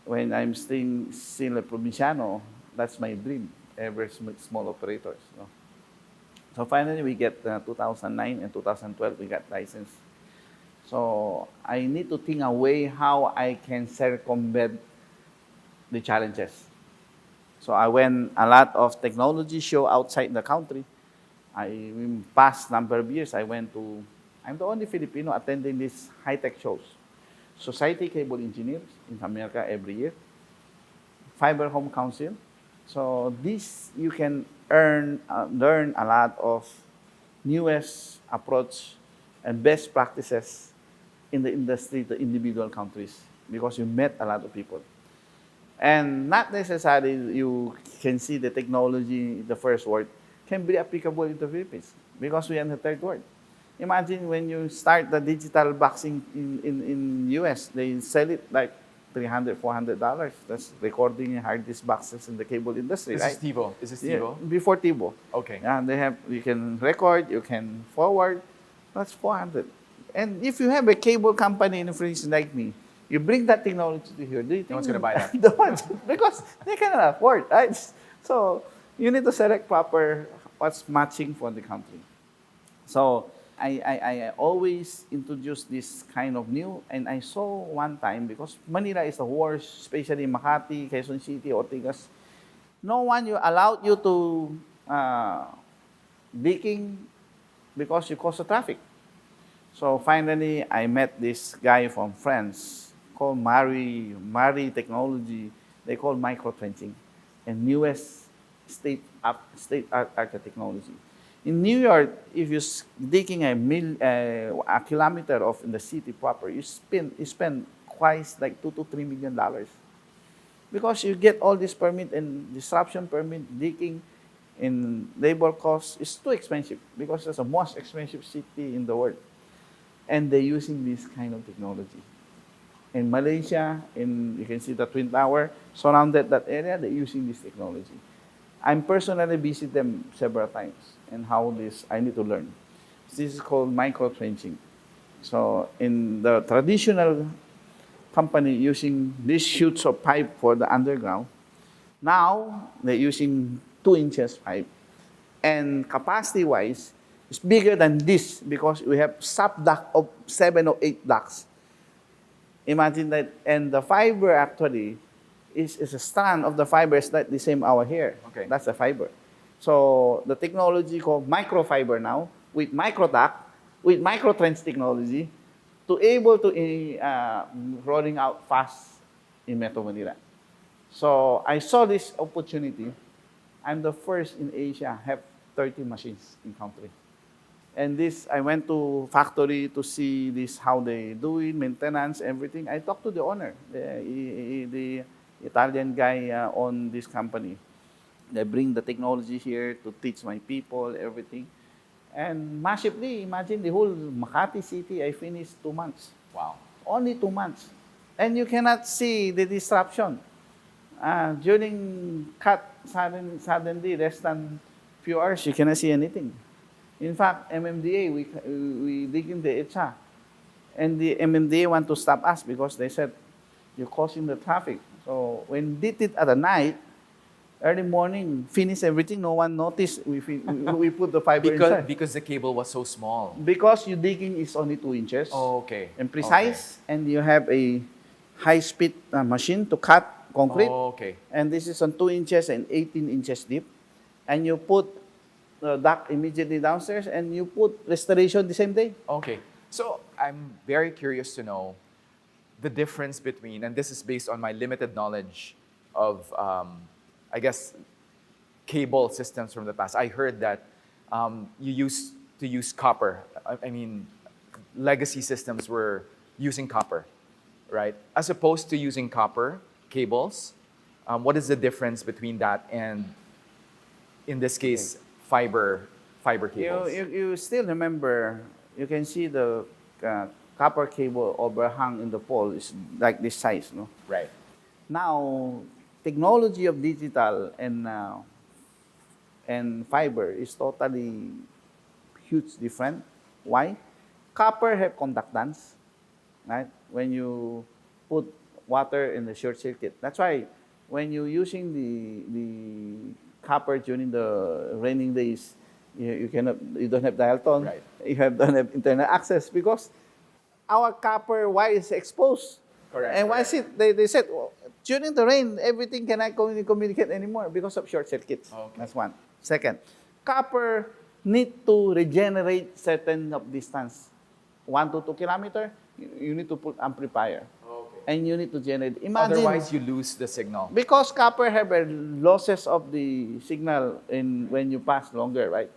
when I'm still a provinciano, that's my dream, ever small operators. No? So finally, we get 2009 and 2012, we got license. So I need to think a way how I can circumvent the challenges. So I went a lot of technology show outside the country. In past number of years, I'm the only Filipino attending these high-tech shows. Society Cable Engineers in America every year. Fiber Home Council. So this, you can learn a lot of newest approach and best practices in the industry, the individual countries, because you met a lot of people. And not necessarily you can see the technology, the first world, can be applicable in the Philippines because we are in the third world. Imagine when you start the digital boxing in US, they sell it like $300, $400. That's recording hard disk boxes in the cable industry, This right? is TiVo. Is this Yeah, TiVo? before TiVo. Okay. Yeah, you can record, you can forward. That's 400. And if you have a cable company in the Philippines like me, you bring that technology to here. Do you think No one's gonna buy that. the ones, because they cannot afford, right? So you need to select proper what's matching for the country. So I always introduce this kind of new, and I saw one time, because Manila is the worst, especially Makati, Quezon City, Ortigas. No one you allowed you to baking because you cause the traffic. So finally, I met this guy from France called Mari Technology. They call micro trenching, and newest state art technology. In New York, if you're digging a kilometer of in the city proper, you spend quite like $2 to $3 million, because you get all this permit and disruption permit, digging, and labor costs. It's too expensive because it's the most expensive city in the world, and they're using this kind of technology. In Malaysia, you can see the Twin Tower surrounded that area. They're using this technology. I'm personally visit them several times, and how this I need to learn. This is called micro trenching. So in the traditional company using these chutes of pipe for the underground, now they're using 2 inches pipe, and capacity-wise, it's bigger than this because we have sub-duct of 7 or 8 ducts. Imagine that, and the fiber actually is a strand of the fiber is not the same our hair. Okay. That's the fiber. So the technology called microfiber now, with microduct, with microtrench technology, to able to rolling out fast in Metro Manila. So I saw this opportunity. I'm the first in Asia have 30 machines in country. And this, I went to factory to see this, how they do it, maintenance, everything. I talked to the owner, the Italian guy on this company. They bring the technology here to teach my people, everything. And massively, imagine the whole Makati city, I finished 2 months. Wow. Only 2 months. And you cannot see the disruption. During cut, suddenly, less than few hours, you cannot see anything. In fact, MMDA, we dig in the ETSA, And the MMDA want to stop us because they said, you're causing the traffic. So when did it at the night, early morning, finish everything, no one noticed. We put the fiber inside. Because the cable was so small. Because your digging is only 2 inches. Oh, okay. And precise, and you have a high-speed machine to cut concrete. Oh, okay. And this is on 2 inches and 18 inches deep. And you put the duct immediately downstairs, and you put restoration the same day. Okay. So I'm very curious to know the difference between, and this is based on my limited knowledge of, I guess, cable systems from the past. I heard that you used to use copper. I mean, legacy systems were using copper, right? As opposed to using copper cables, what is the difference between that and, in this case, fiber cables? You still remember, you can see the copper cable overhung in the pole is like this size, no? Right. Now, technology of digital and fiber is totally huge different. Why? Copper have conductance, right? When you put water in the short circuit. That's why when you're using the copper during the raining days, you don't have dial tone. Right. You don't have internet access because our copper wire is exposed. Correct. And why is it? They said, well, during the rain, everything cannot communicate anymore because of short circuits. Okay. That's one. Second, copper need to regenerate certain of distance. 1 to 2 kilometer, you need to put amplifier. Okay. And you need to generate. Imagine, Otherwise, you lose the signal. because copper have a losses of the signal when you pass longer, right?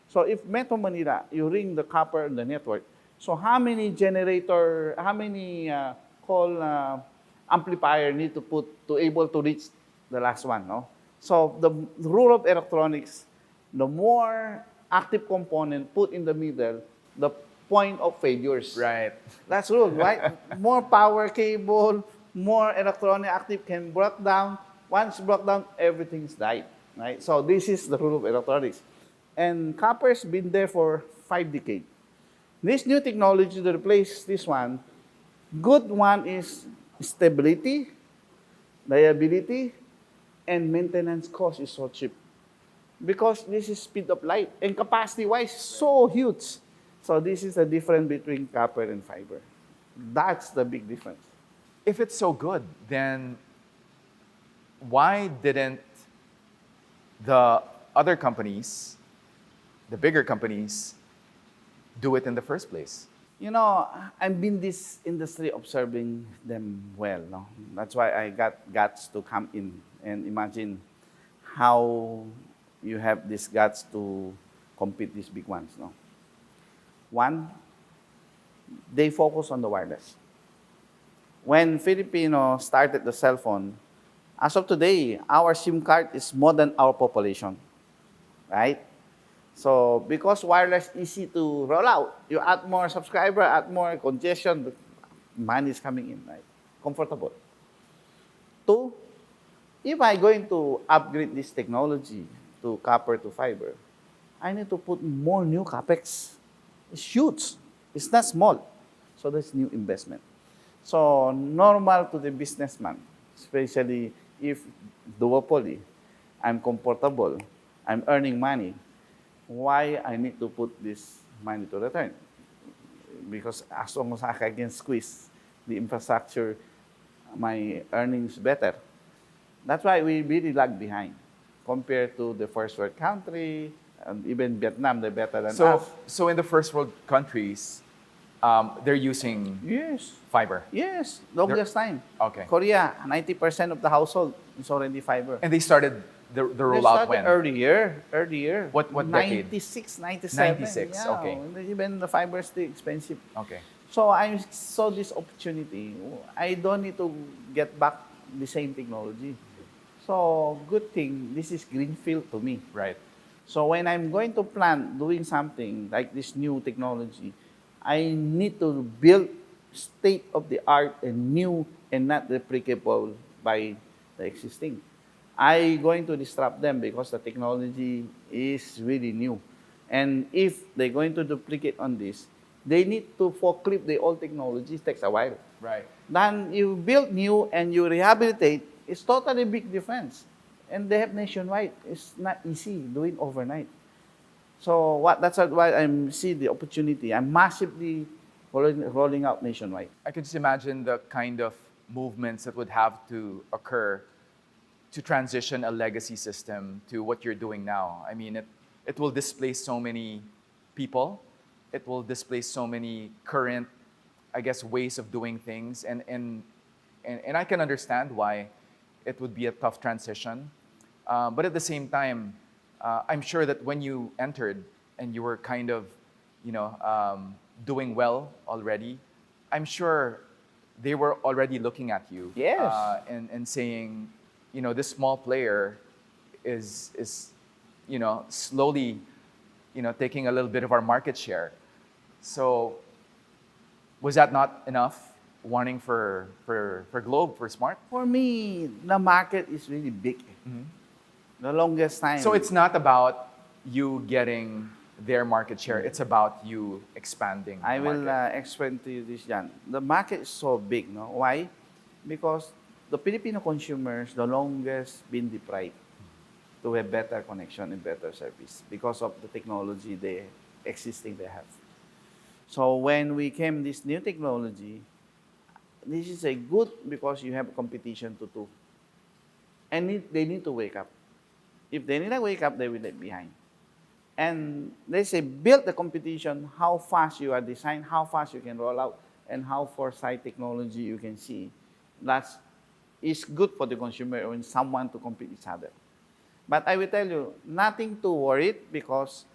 So if Metro Manila, you ring the copper in the network, so how many amplifier need to put to able to reach the last one, no? So the rule of electronics, the more active component put in the middle, the point of failures. Right. That's rule, right? More power cable, more electronic active can break down. Once broke down, everything's died, right? So this is the rule of electronics. And copper's been there for 5 decades. This new technology to replace this one, good one is stability, reliability, and maintenance cost is so cheap. Because this is speed of light and capacity-wise so huge. So this is the difference between copper and fiber. That's the big difference. If it's so good, then why didn't the other companies, the bigger companies, do it in the first place? You know, I've been this industry observing them well. No? That's why I got guts to come in and imagine how you have these guts to compete these big ones. No? One, they focus on the wireless. When Filipino started the cell phone, as of today, our SIM card is more than our population, right? So because wireless easy to roll out, you add more subscriber, add more congestion, money is coming in, right? Comfortable. 2, if I'm going to upgrade this technology to copper to fiber, I need to put more new capex. It's huge. It's not small. So that's new investment. So normal to the businessman, especially if duopoly, I'm comfortable, I'm earning money. Why I need to put this money to return? Because as long as I can squeeze the infrastructure, my earnings better. That's why we really lag behind compared to the first world country, and even Vietnam, they're better than us. So in the first world countries, they're using fiber. Yes, longest time. Okay. Korea, 90% of the household is already fiber. And they started the They rollout started when? earlier. What decade? 96, 97. 96, yeah. okay. Even the fiber is still expensive. Okay. So I saw this opportunity. I don't need to get back the same technology. So good thing, this is greenfield to me. Right. So when I'm going to plan doing something like this new technology, I need to build state-of-the-art and new and not replicable by the existing. I'm going to disrupt them because the technology is really new. And if they're going to duplicate on this, They need to forklift the old technologies, takes a while. Right. Then you build new and you rehabilitate, it's totally big difference. And they have nationwide. It's not easy doing overnight. So that's why I'm see the opportunity. I'm massively rolling out nationwide. I can just imagine the kind of movements that would have to occur to transition a legacy system to what you're doing now. I mean, it will displace so many people. It will displace so many current, I guess, ways of doing things. And I can understand why it would be a tough transition. But at the same time, I'm sure that when you entered and you were kind of, doing well already, I'm sure they were already looking at you. Yes. And saying, this small player is slowly, taking a little bit of our market share. So was that not enough warning for Globe, for Smart? For me, the market is really big. The longest time. So it's not about you getting their market share, it's about you expanding I the will market. explain to you this, Jan. The market is so big, no? Why? Because the Filipino consumers the longest been deprived to have better connection and better service because of the technology they have. So when we came this new technology, this is a good because you have competition to do. And they need to wake up. If they need to wake up, they will lag behind. And they say build the competition, how fast you are designed, how fast you can roll out, and how foresight technology you can see. That's is good for the consumer when someone to compete each other. But I will tell you, nothing to worry because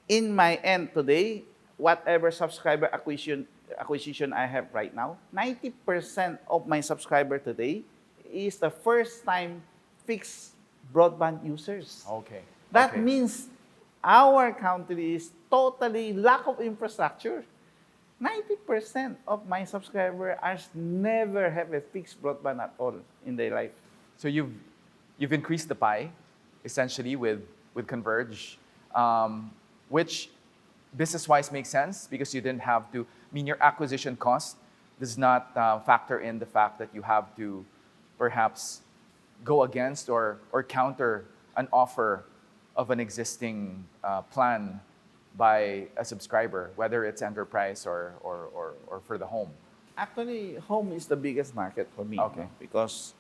in my end today, whatever subscriber acquisition I have right now, 90% of my subscriber today is the first time fixed broadband users. Okay. That Okay. means our country is totally lack of infrastructure. 90% of my subscribers never have a fixed broadband at all in their life. So you've increased the pie, essentially with Converge, which business-wise makes sense because you didn't have to. I mean, your acquisition cost does not factor in the fact that you have to perhaps go against or counter an offer of an existing plan by a subscriber, whether it's enterprise or for the home. Actually, home is the biggest market for me. Okay. No? Because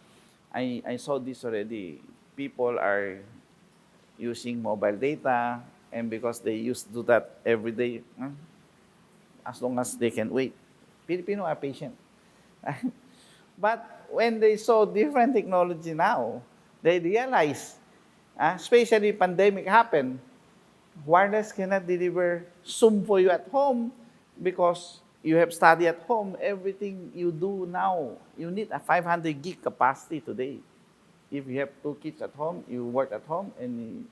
I saw this already. People are using mobile data, and because they used to do that every day, as long as they can wait. Filipino are patient. But when they saw different technology now, they realize, especially pandemic happened, wireless cannot deliver Zoom for you at home because you have study at home. Everything you do now, you need a 500 gig capacity today. If you have 2 kids at home, you work at home, and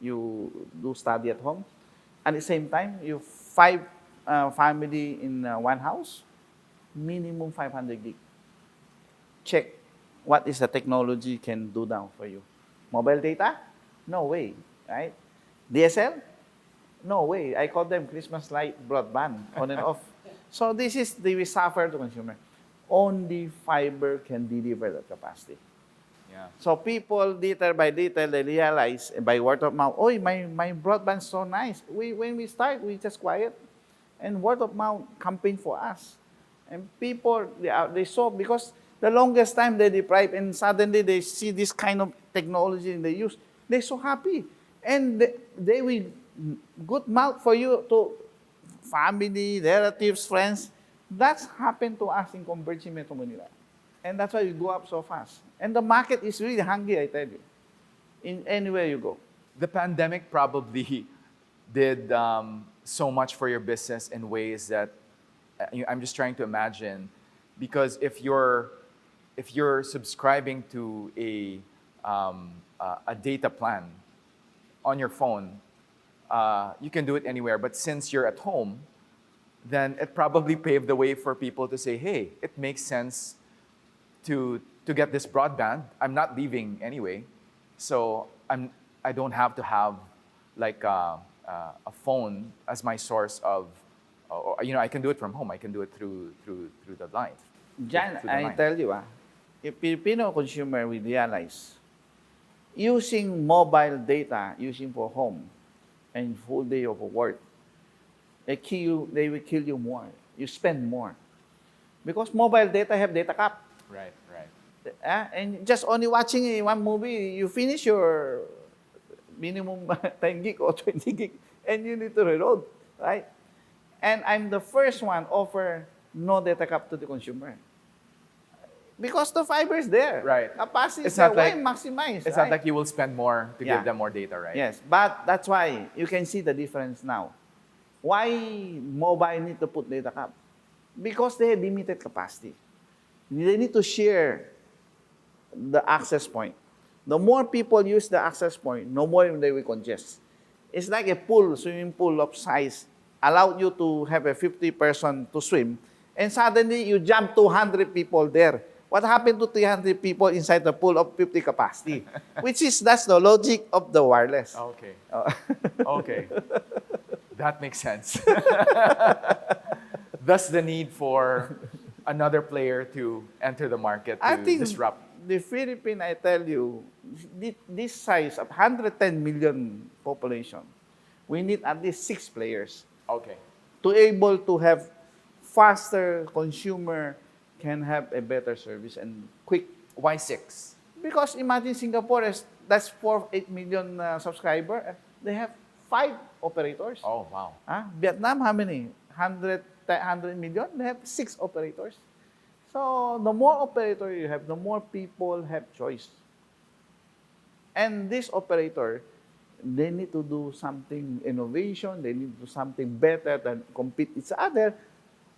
you do study at home. At the same time, you 5 family in one house, minimum 500 gig. Check what is the technology can do now for you. Mobile data? No way, right? DSL? No way. I call them Christmas light broadband, on and off. So this is the suffer to consumer. Only fiber can deliver that capacity. Yeah. So people, little by little, they realize by word of mouth, oh, my broadband's so nice. When we start, we just quiet. And word of mouth campaign for us. And people, they saw, because the longest time they deprive, and suddenly they see this kind of technology and they use, they're so happy. And they will good mouth for you to family, relatives, friends. That's happened to us in Converge in Metro Manila. And that's why we go up so fast. And the market is really hungry, I tell you, in anywhere you go. The pandemic probably did so much for your business in ways that I'm just trying to imagine, because if you're subscribing to a data plan on your phone, you can do it anywhere. But since you're at home, then it probably paved the way for people to say, hey, it makes sense to get this broadband. I'm not leaving anyway, so I don't have to have like a phone as my source of Or, I can do it from home. I can do it through the line. Jan, through the I line. tell you, if Filipino consumer will realize using mobile data, using for home and full day of work, they will kill you more. You spend more. Because mobile data have data cap. Right. And just only watching one movie, you finish your minimum 10 gig or 20 gig, and you need to reload, right? And I'm the first one offer no data cap to the consumer. Because the fiber is there. Right. Capacity is It's there. not Why like- maximize? It's not like you will spend more to Yeah. give them more data, right? Yes, but that's why you can see the difference now. Why mobile need to put data cap? Because they have limited capacity. They need to share the access point. The more people use the access point, no more they will congest. It's like a pool, swimming pool of size, allowed you to have a 50 person to swim, and suddenly you jump 200 people there. What happened to 300 people inside the pool of 50 capacity? That's the logic of the wireless. Okay. Okay. That makes sense. Thus the need for another player to enter the market to I think disrupt. the Philippines, I tell you, this size of 110 million population, we need at least 6 players Okay. to able to have faster consumer can have a better service and quick. Why 6? Because imagine Singapore, that's 8 million subscriber. They have 5 operators. Oh, wow. Vietnam, how many? 100 million? They have 6 operators. So the more operator you have, the more people have choice. And this operator, they need to do something innovation, they need to do something better than compete each other.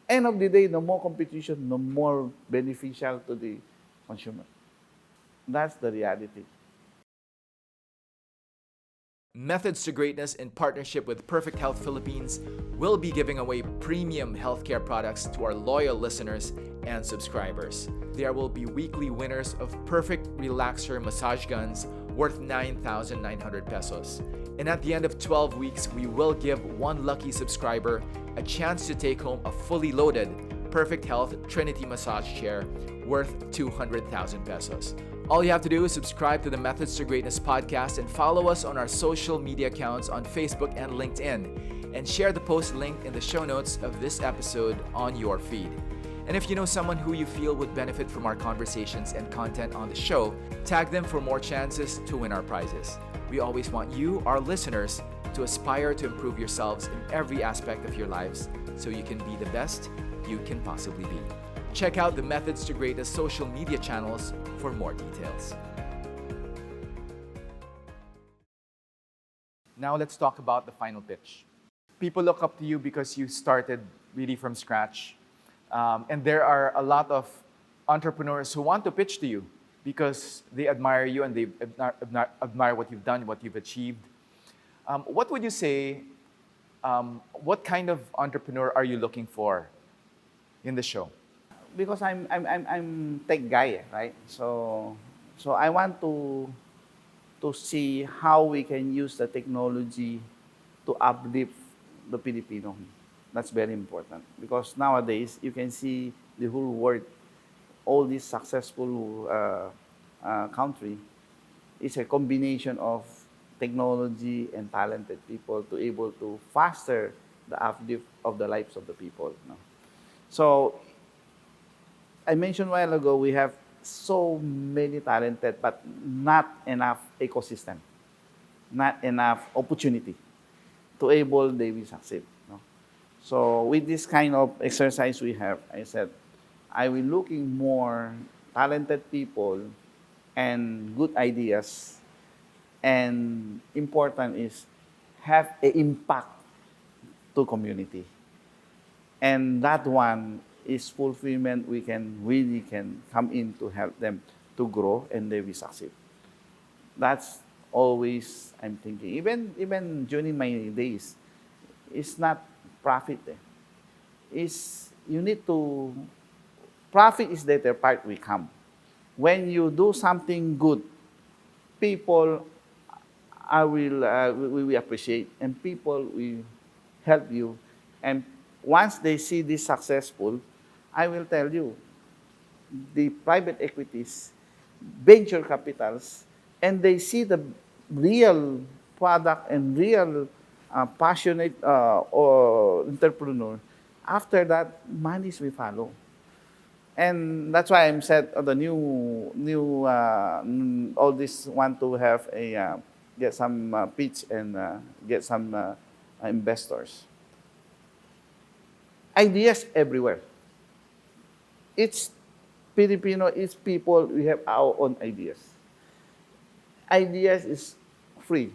End of the day, the more competition, the more beneficial to the consumer. That's the reality. Methods to Greatness, in partnership with Perfect Health Philippines, will be giving away premium healthcare products to our loyal listeners and subscribers. There will be weekly winners of Perfect Relaxer massage guns worth 9,900 pesos. And at the end of 12 weeks, we will give one lucky subscriber a chance to take home a fully loaded Perfect Health Trinity massage chair worth 200,000 pesos. All you have to do is subscribe to the Methods to Greatness podcast and follow us on our social media accounts on Facebook and LinkedIn, and share the post linked in the show notes of this episode on your feed. And if you know someone who you feel would benefit from our conversations and content on the show, tag them for more chances to win our prizes. We always want you, our listeners, to aspire to improve yourselves in every aspect of your lives so you can be the best you can possibly be. Check out the Methods to Greatness social media channels for more details. Now let's talk about the final pitch. People look up to you because you started really from scratch. And there are a lot of entrepreneurs who want to pitch to you because they admire you and they admire what you've done, what you've achieved. What would you say, what kind of entrepreneur are you looking for in the show? Because I'm tech guy, right? So I want to see how we can use the technology to uplift the Filipino. That's very important because nowadays you can see the whole world, all this successful country is a combination of technology and talented people to able to foster the uplift of the lives of the people. No? So I mentioned a while ago, we have so many talented, but not enough ecosystem, not enough opportunity to able they will succeed. No? So with this kind of exercise we have, I said, I will looking more talented people and good ideas, and important is have an impact to community. And that one is fulfillment. We can really come in to help them to grow and they will succeed. That's always I'm thinking. Even during my days, it's not profit. It's you need to profit is later part we come. When you do something good, people we will appreciate and people will help you and once they see this successful, I will tell you, the private equities, venture capitals, and they see the real product and real passionate or entrepreneur, after that, monies will follow. And that's why I'm said the new all this want to have a get some pitch and get some investors. Ideas everywhere. It's Filipino, it's people, we have our own ideas. Ideas is free.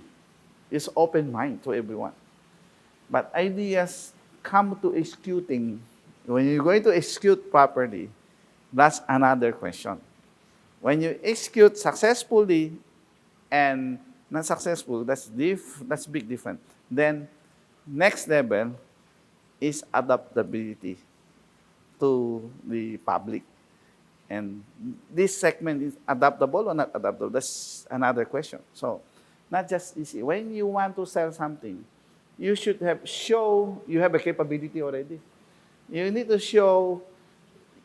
It's open mind to everyone. But ideas come to executing. When you're going to execute properly, that's another question. When you execute successfully and not successful, that's big different. Then next level is adaptability to the public. And this segment is adaptable or not adaptable? That's another question. So not just easy. When you want to sell something, you should show you have a capability already. You need to show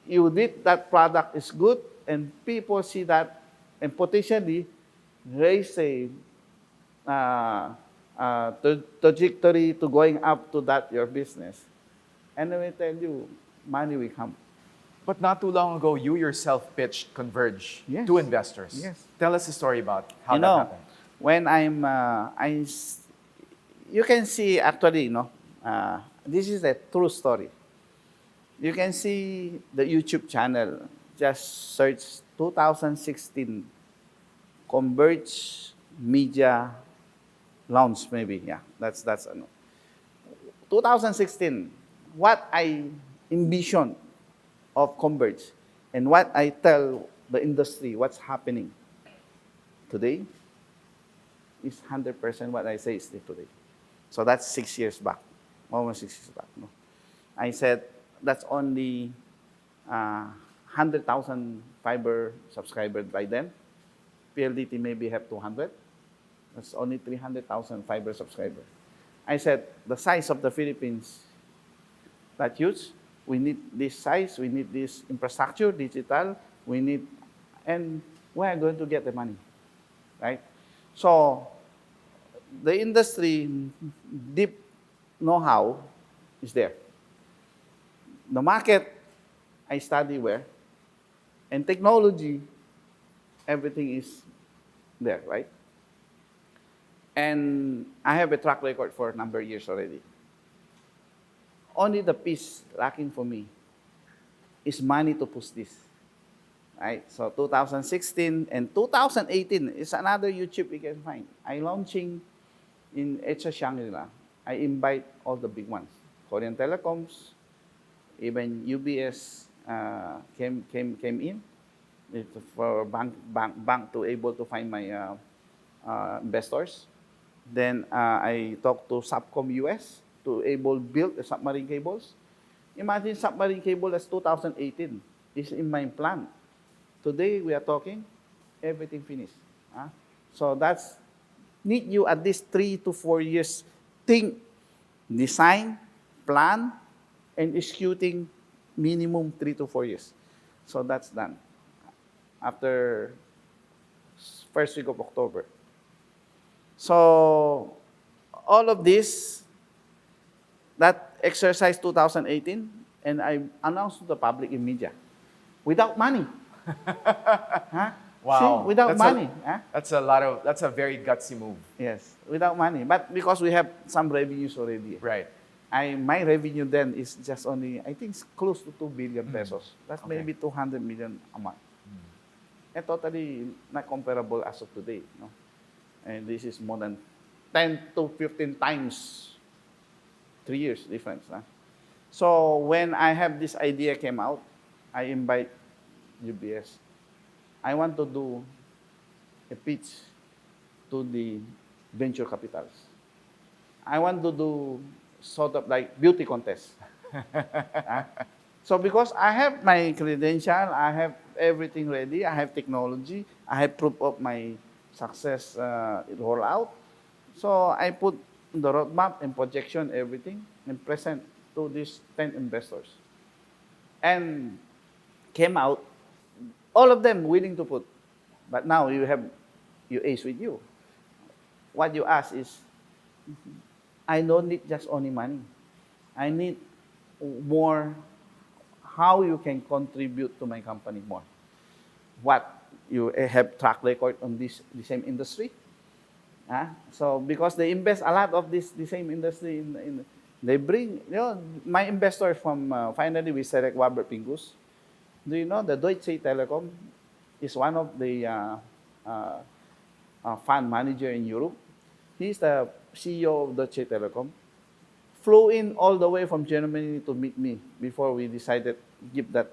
you did that product is good and people see that and potentially raise a trajectory to going up to that your business. And then we tell you, money will come. But not too long ago, you yourself pitched Converge Yes. to investors. Yes. Tell us a story about how You that know, happened. when you can see actually, this is a true story. You can see the YouTube channel. Just search 2016 Converge Media Launch, maybe. Yeah, that's 2016. What I envision of Converge and what I tell the industry, what's happening today is 100% what I say is still today. So that's 6 years back, almost 6 years back. No? I said that's only 100,000 fiber subscribers by then. PLDT maybe have 200. That's only 300,000 fiber subscribers. I said the size of the Philippines, that huge. We need this size, we need this infrastructure, digital, and where are going to get the money, right? So the industry deep know-how is there. The market, I study where, and technology, everything is there, right? And I have a track record for a number of years already. Only the piece lacking for me is money to push this. Right? So 2016 and 2018 is another YouTube you can find. I launching in Echa Shangri-La. I invite all the big ones. Korean Telecoms, even UBS came in for bank to able to find my investors. Then I talked to Subcom US to able build the submarine cables. Imagine submarine cable as 2018 is in my plan. Today we are talking, everything finished. So that's need you at least 3 to 4 years think, design, plan, and executing minimum 3 to 4 years. So that's done. After first week of October. So all of this, that exercise 2018, and I announced to the public in media, without money. Wow. See, without money. That's a very gutsy move. Yes, without money. But because we have some revenues already. Right. My revenue then is just only, I think it's close to 2 billion pesos. That's Okay. maybe 200 million a month. And totally not comparable as of today. No? And this is more than 10 to 15 times 3 years difference. So when I have this idea came out, I invite UBS. I want to do a pitch to the venture capitals. I want to do sort of like beauty contest. So because I have my credential, I have everything ready, I have technology, I have proof of my success rollout. So I put the roadmap and projection, everything, and present to these 10 investors. And came out, all of them willing to put. But now you have your ace with you. What you ask is, I don't need just only money. I need more how you can contribute to my company more. What you have track record on this the same industry. So because they invest a lot of this the same industry they bring, my investor from finally we select Warburg Pingus. Do you know the Deutsche Telekom is one of the fund manager in Europe. He's the CEO of Deutsche Telekom. Flew in all the way from Germany to meet me before we decided to give that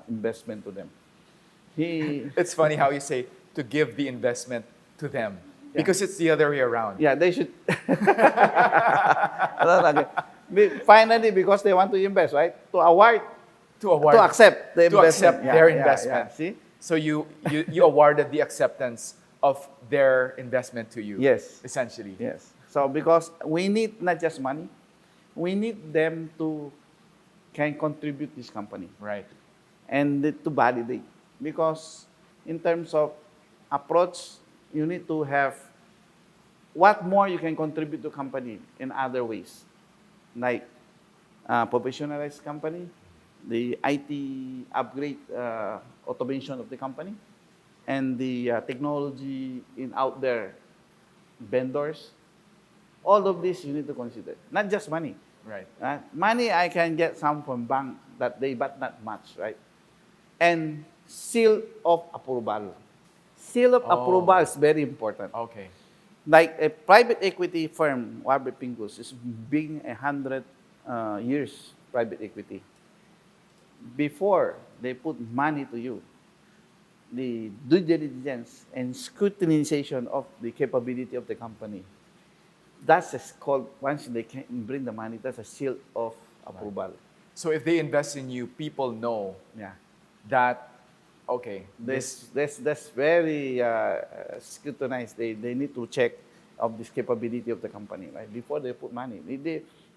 investment to them. It's funny how you say to give the investment to them because it's the other way around. Yeah, they should. Finally, because they want to invest, right? To accept the investment. Their investment. See? So you awarded the acceptance of their investment to you. Yes. Essentially. Yes. So because we need not just money, we need them to can contribute this company. Right. And to validate. Because in terms of approach, you need to have what more you can contribute to company in other ways. Like professionalized company, the IT upgrade automation of the company, and the technology in out there, vendors. All of this you need to consider. Not just money. Right. Money I can get some from bank that day, but not much, right? And seal of approval. Seal of approval is very important. Okay. Like a private equity firm, Warburg Pingus, is being 100 years private equity. Before they put money to you, the due diligence and scrutinization of the capability of the company, that's called, once they can bring the money, that's a seal of approval. Right. So if they invest in you, people know Yeah. that, okay. That's very scrutinized. They need to check of this capability of the company, right? Before they put money.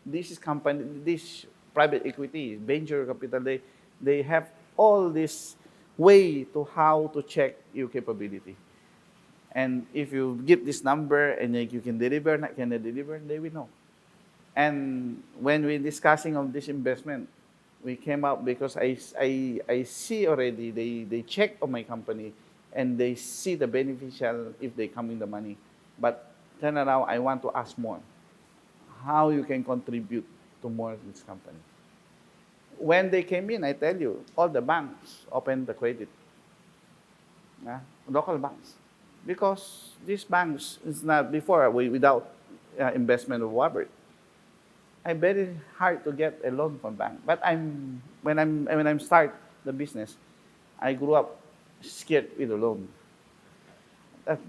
This private equity, venture capital, they have all this way to how to check your capability. And if you give this number and you can deliver, not can deliver, they will know. And when we're discussing of this investment, we came up because I see already, they check on my company and they see the beneficial if they come in the money. But turn around, I want to ask more. How you can contribute to more of this company. When they came in, I tell you, all the banks opened the credit. Local banks. Because these banks is not before without investment of Warburg. I'm very hard to get a loan from bank. But when I'm start the business, I grew up scared with a loan.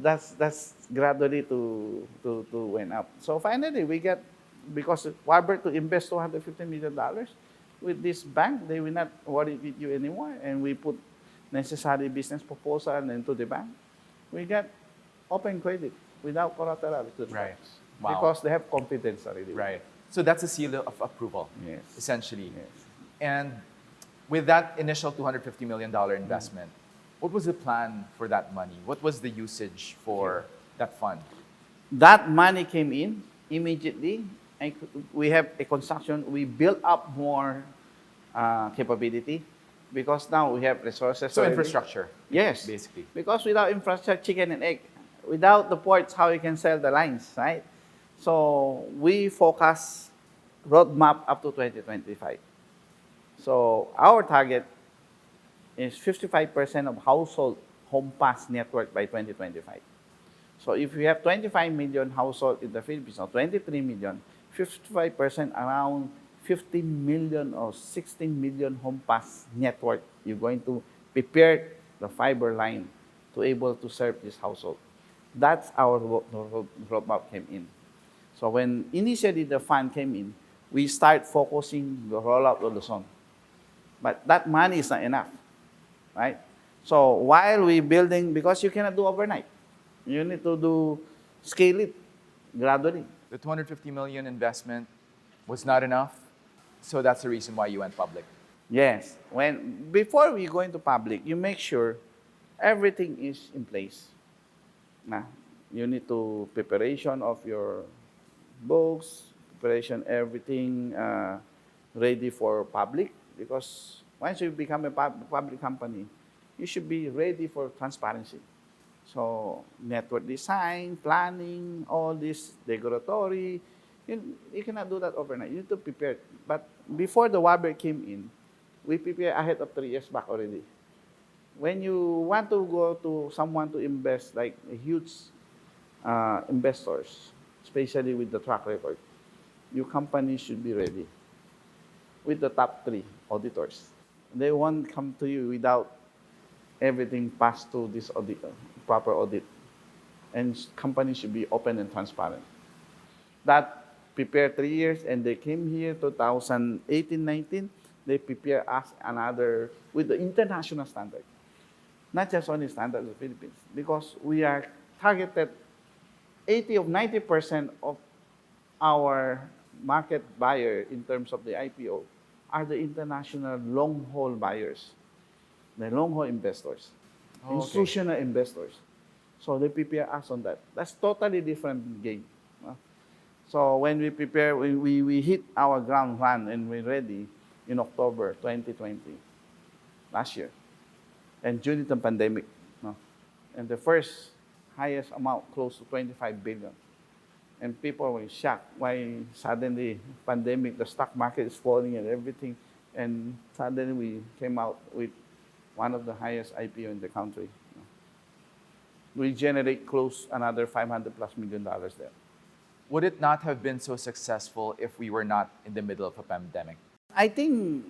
That's gradually to went up. So finally we get, because Warburg to invest $250 million with this bank, they will not worry with you anymore. And we put necessary business proposal into the bank. We get open credit without collateral to the Right. banks. Wow. Because they have confidence already. Right. So that's a seal of approval, Yes. essentially. Yes. And with that initial $250 million investment, what was the plan for that money? What was the usage for that fund? That money came in immediately. We have a construction. We built up more capability because now we have resources. So already. infrastructure. Yes. Basically. Because without infrastructure, chicken and egg. Without the ports, how you can sell the lines, right? So we focus roadmap up to 2025. So our target is 55% of household home pass network by 2025. So if we have 25 million households in the Philippines, or 23 million, 55% around 15 million or 16 million home pass network, you're going to prepare the fiber line to able to serve this household. That's our roadmap came in. So when initially the fund came in, we start focusing the rollout of Luzon. But that money is not enough, right? So while we building, because you cannot do overnight, you need to scale it gradually. The $250 million investment was not enough? So that's the reason why you went public. Yes. Before we go into public, you make sure everything is in place. Nah, you need to preparation of your books, preparation everything ready for public, because once you become a public company, you should be ready for transparency. So network design, planning, all this regulatory, you cannot do that overnight. You need to prepare. But before the Waber came in, we prepare ahead of 3 years back already. When you want to go to someone to invest, like a huge investors, especially with the track record, your company should be ready with the top 3 auditors. They won't come to you without everything passed through this audit, proper audit. And companies should be open and transparent. That prepared 3 years, and they came here 2018-19. They prepare us another with the international standard, not just only standard of the Philippines, because we are targeted 80 of 90% of our market buyer in terms of the IPO are the international long-haul buyers, the long-haul investors, institutional investors. So they prepare us on that. That's totally different game. So when we prepare, we hit our ground run and we're ready in October 2020, last year. And during the pandemic, and the first highest amount, close to 25 billion. And people were shocked why suddenly pandemic, the stock market is falling and everything. And suddenly we came out with one of the highest IPO in the country. We generate close another $500+ million there. Would it not have been so successful if we were not in the middle of a pandemic? I think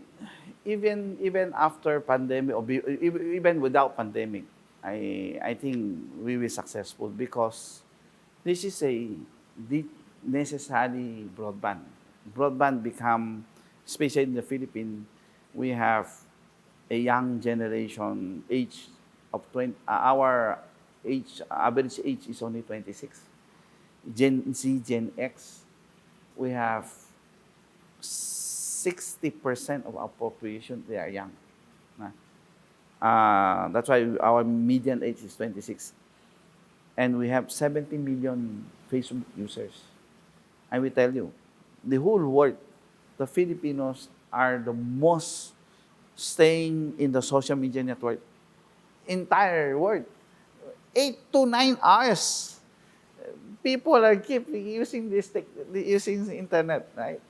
even after pandemic, or even without pandemic, I think we were successful, because this is a necessary broadband. Broadband become, especially in the Philippines, we have a young generation, age of 20, our age, average age is only 26. Gen Z, Gen X, we have 60% of our population, they are young. That's why our median age is 26. And we have 70 million Facebook users. I will tell you, the whole world, the Filipinos are the most staying in the social media network. Entire world. 8 to 9 hours. People are keep using using the internet, right?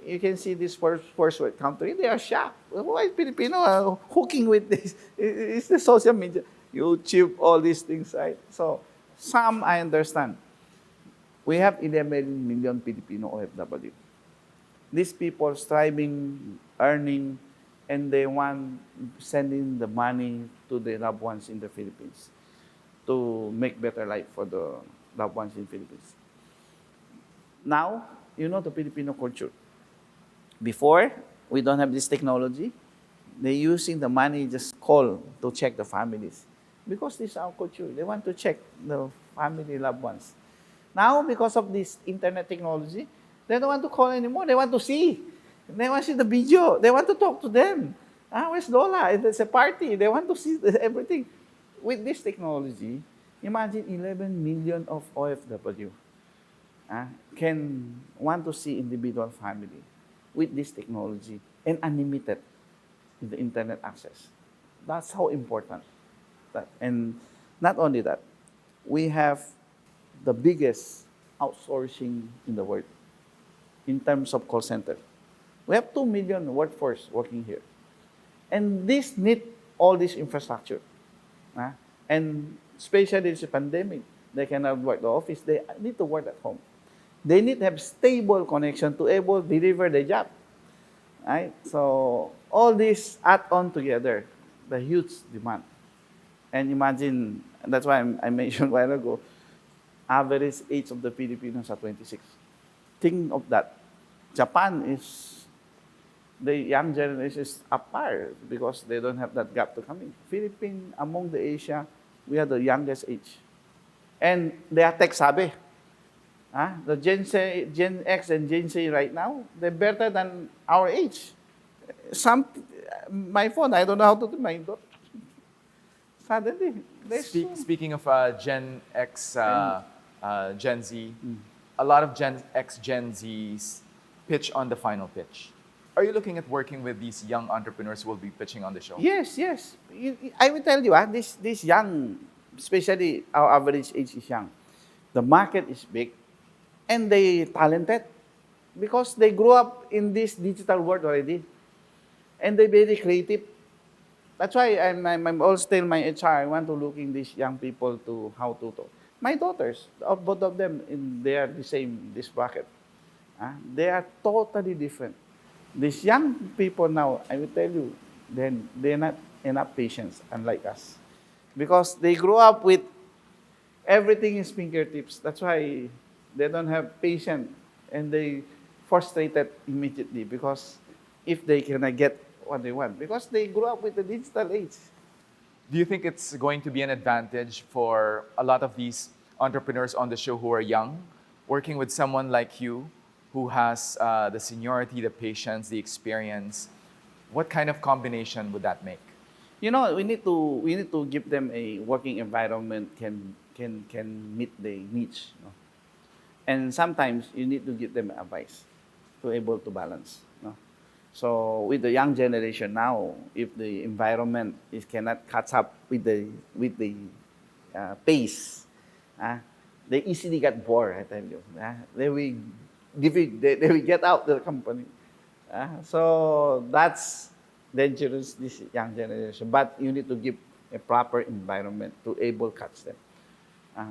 You can see this first world country, they are shocked. Why Filipino are hooking with this? It's the social media, YouTube, all these things, right? So some I understand. We have 11 million Filipino OFW. These people striving, earning, and they want sending the money to the loved ones in the Philippines to make better life for the loved ones in Philippines. Now, you know the Filipino culture. Before, we don't have this technology. They're using the money, just call to check the families. Because this is our culture. They want to check the family loved ones. Now, because of this internet technology, they don't want to call anymore. They want to see. They want to see the video. They want to talk to them. Where's Lola? It's a party. They want to see everything. With this technology, imagine 11 million of OFW can want to see individual family with this technology and unlimited in the internet access. That's how important. And not only that, we have the biggest outsourcing in the world in terms of call center. We have 2 million workforce working here. And this need all this infrastructure. And especially this pandemic, they cannot work the office. They need to work at home. They need to have stable connection to able to deliver the job. Right? So all this add on together, the huge demand. And imagine, that's why I mentioned a while ago, average age of the Filipinos are 26. Think of that. Japan is, the young generation is up par because they don't have that gap to come in. Philippines, among the Asia, we are the youngest age. And they are tech savvy. The Gen X and Gen Z right now, they're better than our age. Some, my phone, I don't know how to do my daughter. Suddenly, they're so. Speaking of Gen X, And, Gen Z, a lot of Gen X, Gen Zs pitch on the final pitch. Are you looking at working with these young entrepreneurs who will be pitching on the show? yes, yes. I will tell you, this young, especially our average age is young. The market is big, and they talented because they grew up in this digital world already, and they're very creative. That's why I'm always tell my HR, I want to look in these young people to how to talk. My daughters, both of them, they are the same, this bracket. They are totally different. These young people now, I will tell you, they're not enough patience, unlike us. Because they grew up with everything is fingertips. That's why they don't have patience and they frustrated immediately because if they cannot get what they want, because they grew up with the digital age. Do you think it's going to be an advantage for a lot of these entrepreneurs on the show who are young, working with someone like you who has the seniority, the patience, the experience? What kind of combination would that make? You know, we need to give them a working environment can meet the needs. You know? And sometimes you need to give them advice to able to balance. You know? So with the young generation now, if the environment is cannot catch up with the pace, they easily get bored. I tell you, they will get out the company. So that's dangerous, this young generation. But you need to give a proper environment to able catch them.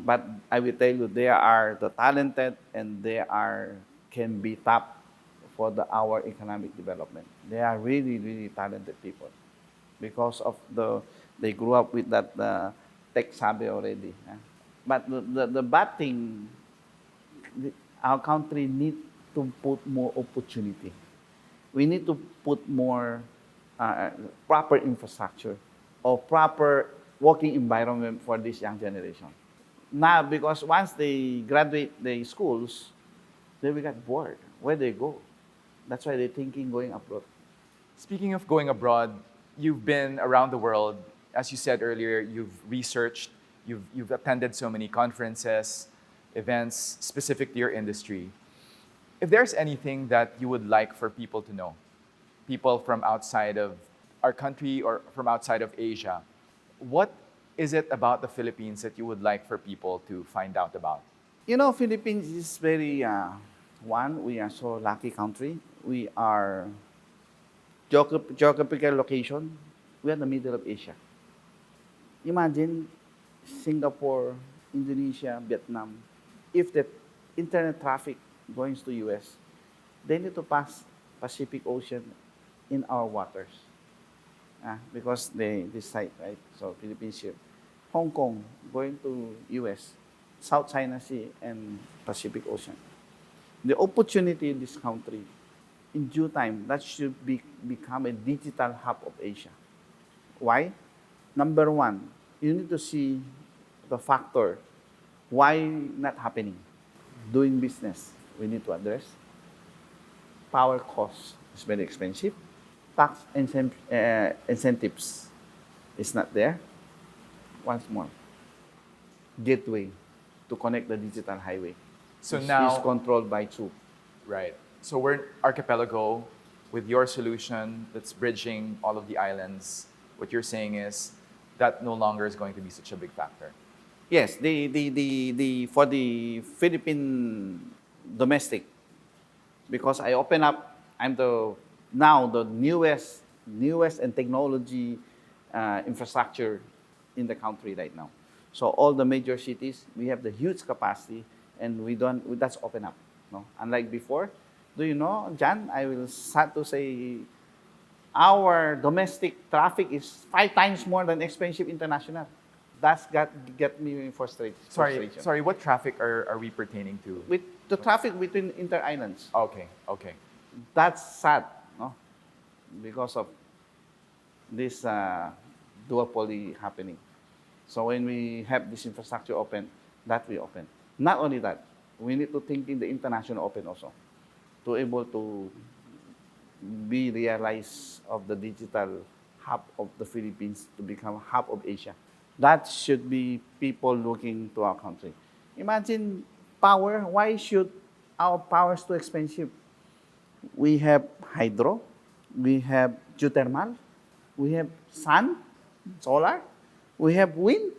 But I will tell you, they are the talented and they are can be top for our economic development. They are really, really talented people because of they grew up with that tech savvy already. But the bad thing, our country need to put more opportunity. We need to put more proper infrastructure or proper working environment for this young generation. Now, because once they graduate the schools, they will get bored. Where they go? That's why they're thinking going abroad. Speaking of going abroad, you've been around the world. As you said earlier, you've researched, you've attended so many conferences, events specific to your industry. If there's anything that you would like for people to know, people from outside of our country or from outside of Asia, what is it about the Philippines that you would like for people to find out about? You know, Philippines is very we are so lucky country. We are geographical location. We are in the middle of Asia. Imagine Singapore, Indonesia, Vietnam. If the internet traffic going to US, they need to pass Pacific Ocean in our waters. Because this side, right? So Philippines here. Hong Kong going to US, South China Sea and Pacific Ocean. The opportunity in this country, in due time, that should become a digital hub of Asia. Why? Number one, you need to see the factor why not happening. Doing business, we need to address. Power cost is very expensive. Tax incentives is not there. Once more, gateway to connect the digital highway. So Which now, is controlled by two. right. So we're in archipelago with your solution that's bridging all of the islands. What you're saying is that no longer is going to be such a big factor. Yes, for the Philippine domestic, because I open up, I'm now the newest and technology infrastructure in the country right now. So all the major cities, we have the huge capacity, and that's open up. No? Unlike before, do you know, John? I will start to say, our domestic traffic is 5 times more than expensive international. That's get me frustrated. Sorry, what traffic are we pertaining to? With the traffic between inter-islands. Okay. That's sad, no? Because of this duopoly happening. So when we have this infrastructure open, that we open. Not only that, we need to think in the international open also to able to be realized of the digital hub of the Philippines to become hub of Asia. That should be people looking to our country. Imagine power. Why should our power is too expensive? We have hydro, we have geothermal, we have sun, solar, we have wind.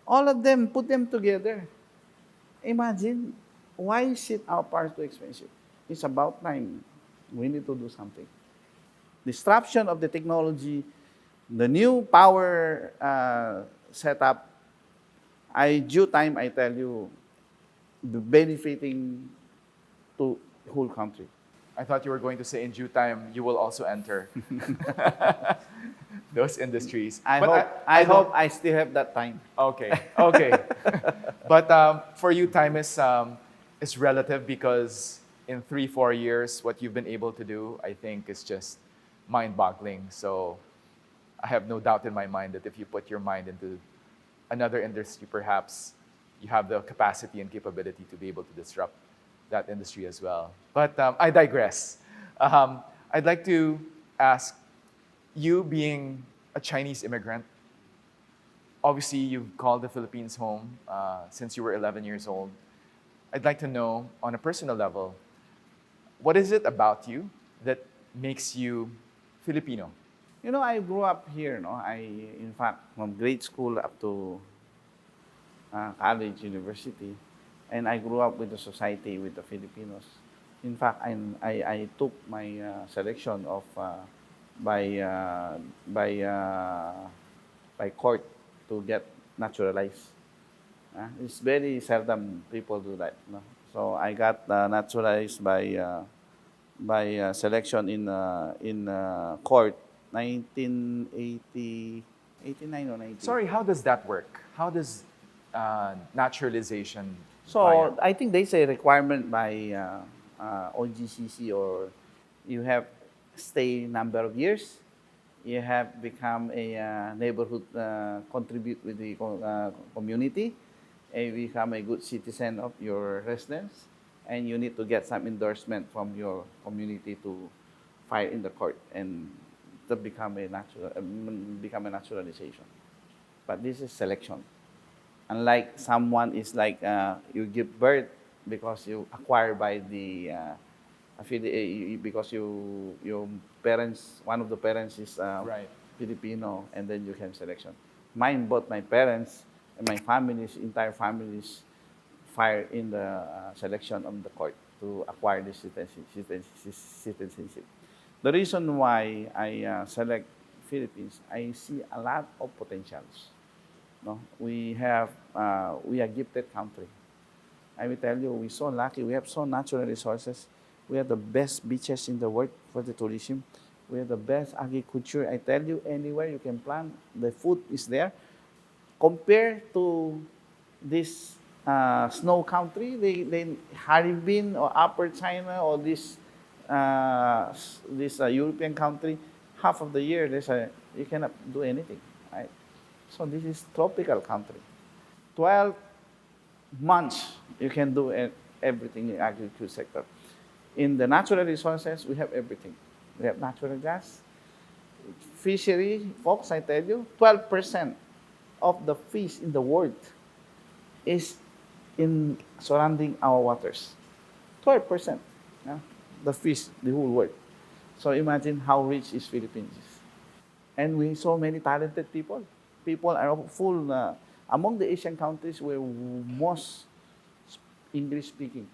All of them, put them together. Imagine, why is it our power too expensive? It's about time. We need to do something. Disruption of the technology, the new power setup, due time, I tell you, benefiting to whole country. I thought you were going to say in due time you will also enter those industries. I don't- hope I still have that time. Okay, okay. But for you, time is relative because in 3-4 years, what you've been able to do, I think, is just mind-boggling. So I have no doubt in my mind that if you put your mind into another industry, perhaps you have the capacity and capability to be able to disrupt that industry as well. But I digress. I'd like to ask, you being a Chinese immigrant, obviously you've called the Philippines home since you were 11 years old. I'd like to know, on a personal level, what is it about you that makes you Filipino? You know, I grew up here. No, in fact, from grade school up to college, university, and I grew up with the society with the Filipinos. In fact, I took my selection of by uh, by uh, by court to get naturalized. It's very seldom people do that. No? So I got naturalized by selection in court, 1980, 89 or 90. Sorry, how does that work? How does naturalization? So I think there's a requirement by OGCC, or you have stay number of years, you have become a neighborhood, contribute with the community, and become a good citizen of your residence, and you need to get some endorsement from your community to file in the court and to become a naturalization. But this is selection. Unlike someone is like you give birth because you acquire by the because your parents, one of the parents is Right. Filipino, and then you can selection. Mine, both my parents and my families, entire families, fire in the selection of the court to acquire this citizenship. The reason why I select Philippines, I see a lot of potentials. No, we are gifted country. I will tell you, we're so lucky. We have so natural resources. We have the best beaches in the world for the tourism. We have the best agriculture. I tell you, anywhere you can plant, the food is there. Compared to this snow country, they Harbin or Upper China or this European country, half of the year you cannot do anything, right? So this is tropical country. 12 months you can do everything in agriculture sector. In the natural resources, we have everything. We have natural gas, fishery, folks. I tell you, 12% of the fish in the world is in surrounding our waters. 12%, yeah, the fish, the whole world. So imagine how rich is Philippines. And we so many talented people. People are full. Among the Asian countries, we're most English speaking.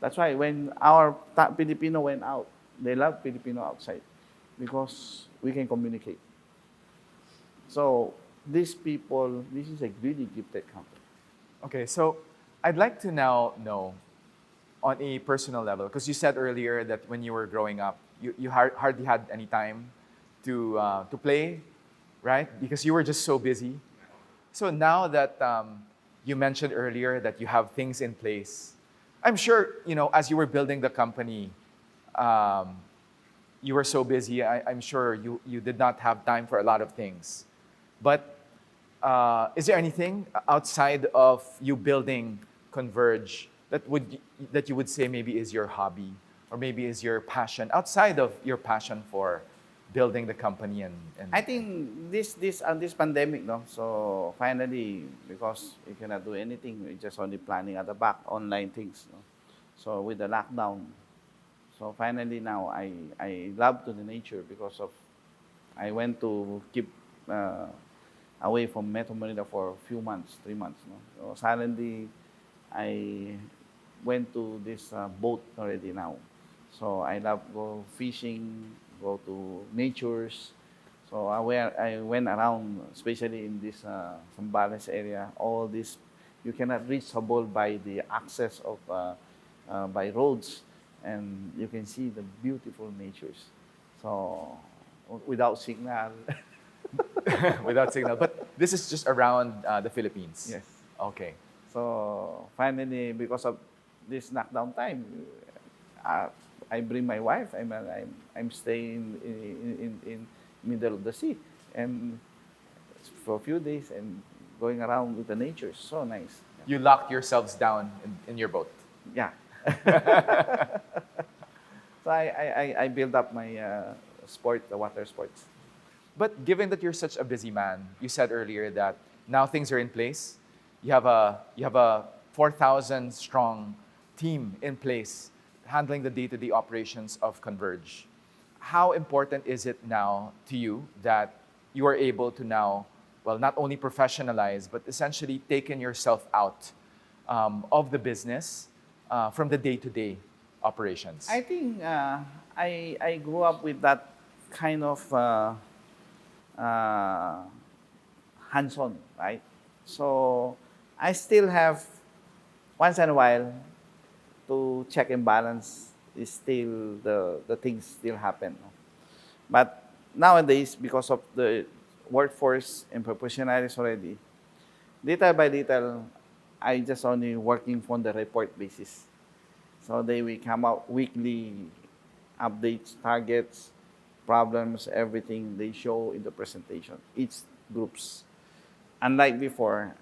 That's why when our Filipino went out, they love Filipino outside because we can communicate. So these people, this is a really gifted country. Okay, so I'd like to now know, on a personal level, because you said earlier that when you were growing up, you hardly had any time to play, right? Because you were just so busy. So now that you mentioned earlier that you have things in place, I'm sure, as you were building the company, you were so busy. I'm sure you did not have time for a lot of things. But is there anything outside of you building Converge that you would say maybe is your hobby or maybe is your passion outside of your passion for building the company and I think this pandemic, no. So finally, because you cannot do anything, we're just only planning at the back online things. No? So with the lockdown, so finally now I love to the nature because of I went to keep away from Metro Manila for a few months, 3 months. No? So suddenly I went to this boat already now. So I love go fishing, go to natures. So I went around, especially in this Zambales area. All this you cannot reach Sabol by the access of by roads, and you can see the beautiful natures. So without signal. without signal. But this is just around the Philippines. Yes. Okay. So finally, because of this knockdown time, uh, I bring my wife. I'm staying in middle of the sea, and for a few days and going around with the nature. So nice. You locked yourselves down in your boat. Yeah. So I build up my sport, the water sports. But given that you're such a busy man, you said earlier that now things are in place. You have a 4,000 strong team in place handling the day-to-day operations of Converge. How important is it now to you that you are able to now, well, not only professionalize, but essentially taken yourself out of the business from the day-to-day operations? I think I grew up with that kind of uh, hands-on, right? So I still have once in a while to check and balance is still the things still happen. No? But nowadays, because of the workforce and professionals already, little by little, I just only working on the report basis. So they will come out weekly updates, targets, problems, everything they show in the presentation. Each groups. Unlike before,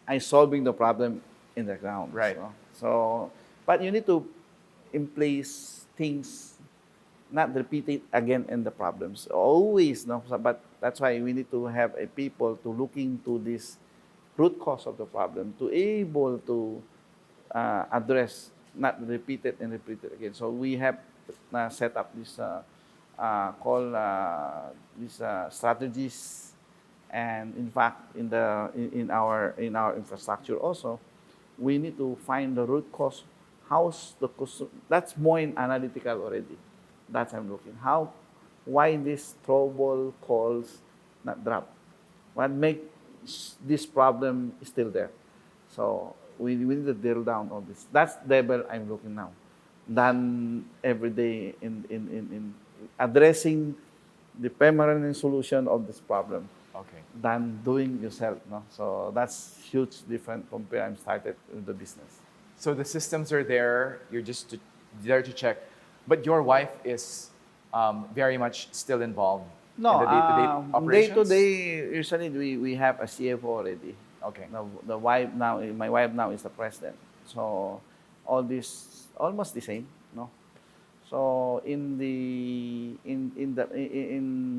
I solving the problem in the ground. Right. So but you need to in place things, not repeat it again in the problems. Always, no. But that's why we need to have a people to look into this root cause of the problem to able to address, not repeat it and repeat it again. So we have set up this these strategies, and in fact, in our infrastructure also, we need to find the root cause. How's the that's more in analytical already. That's I'm looking. Why this trouble calls not drop? What make this problem still there? So we need to drill down on this. That's the level I'm looking now. Than every day in addressing the permanent solution of this problem Okay. than doing yourself. No? So that's huge different compared I'm started in the business. So the systems are there. You're just there to check. But your wife is very much still involved No, in the day-to-day day operations? to day, usually we have a CFO already. Okay. The wife now, my wife now is the president. So all this almost the same, no. So in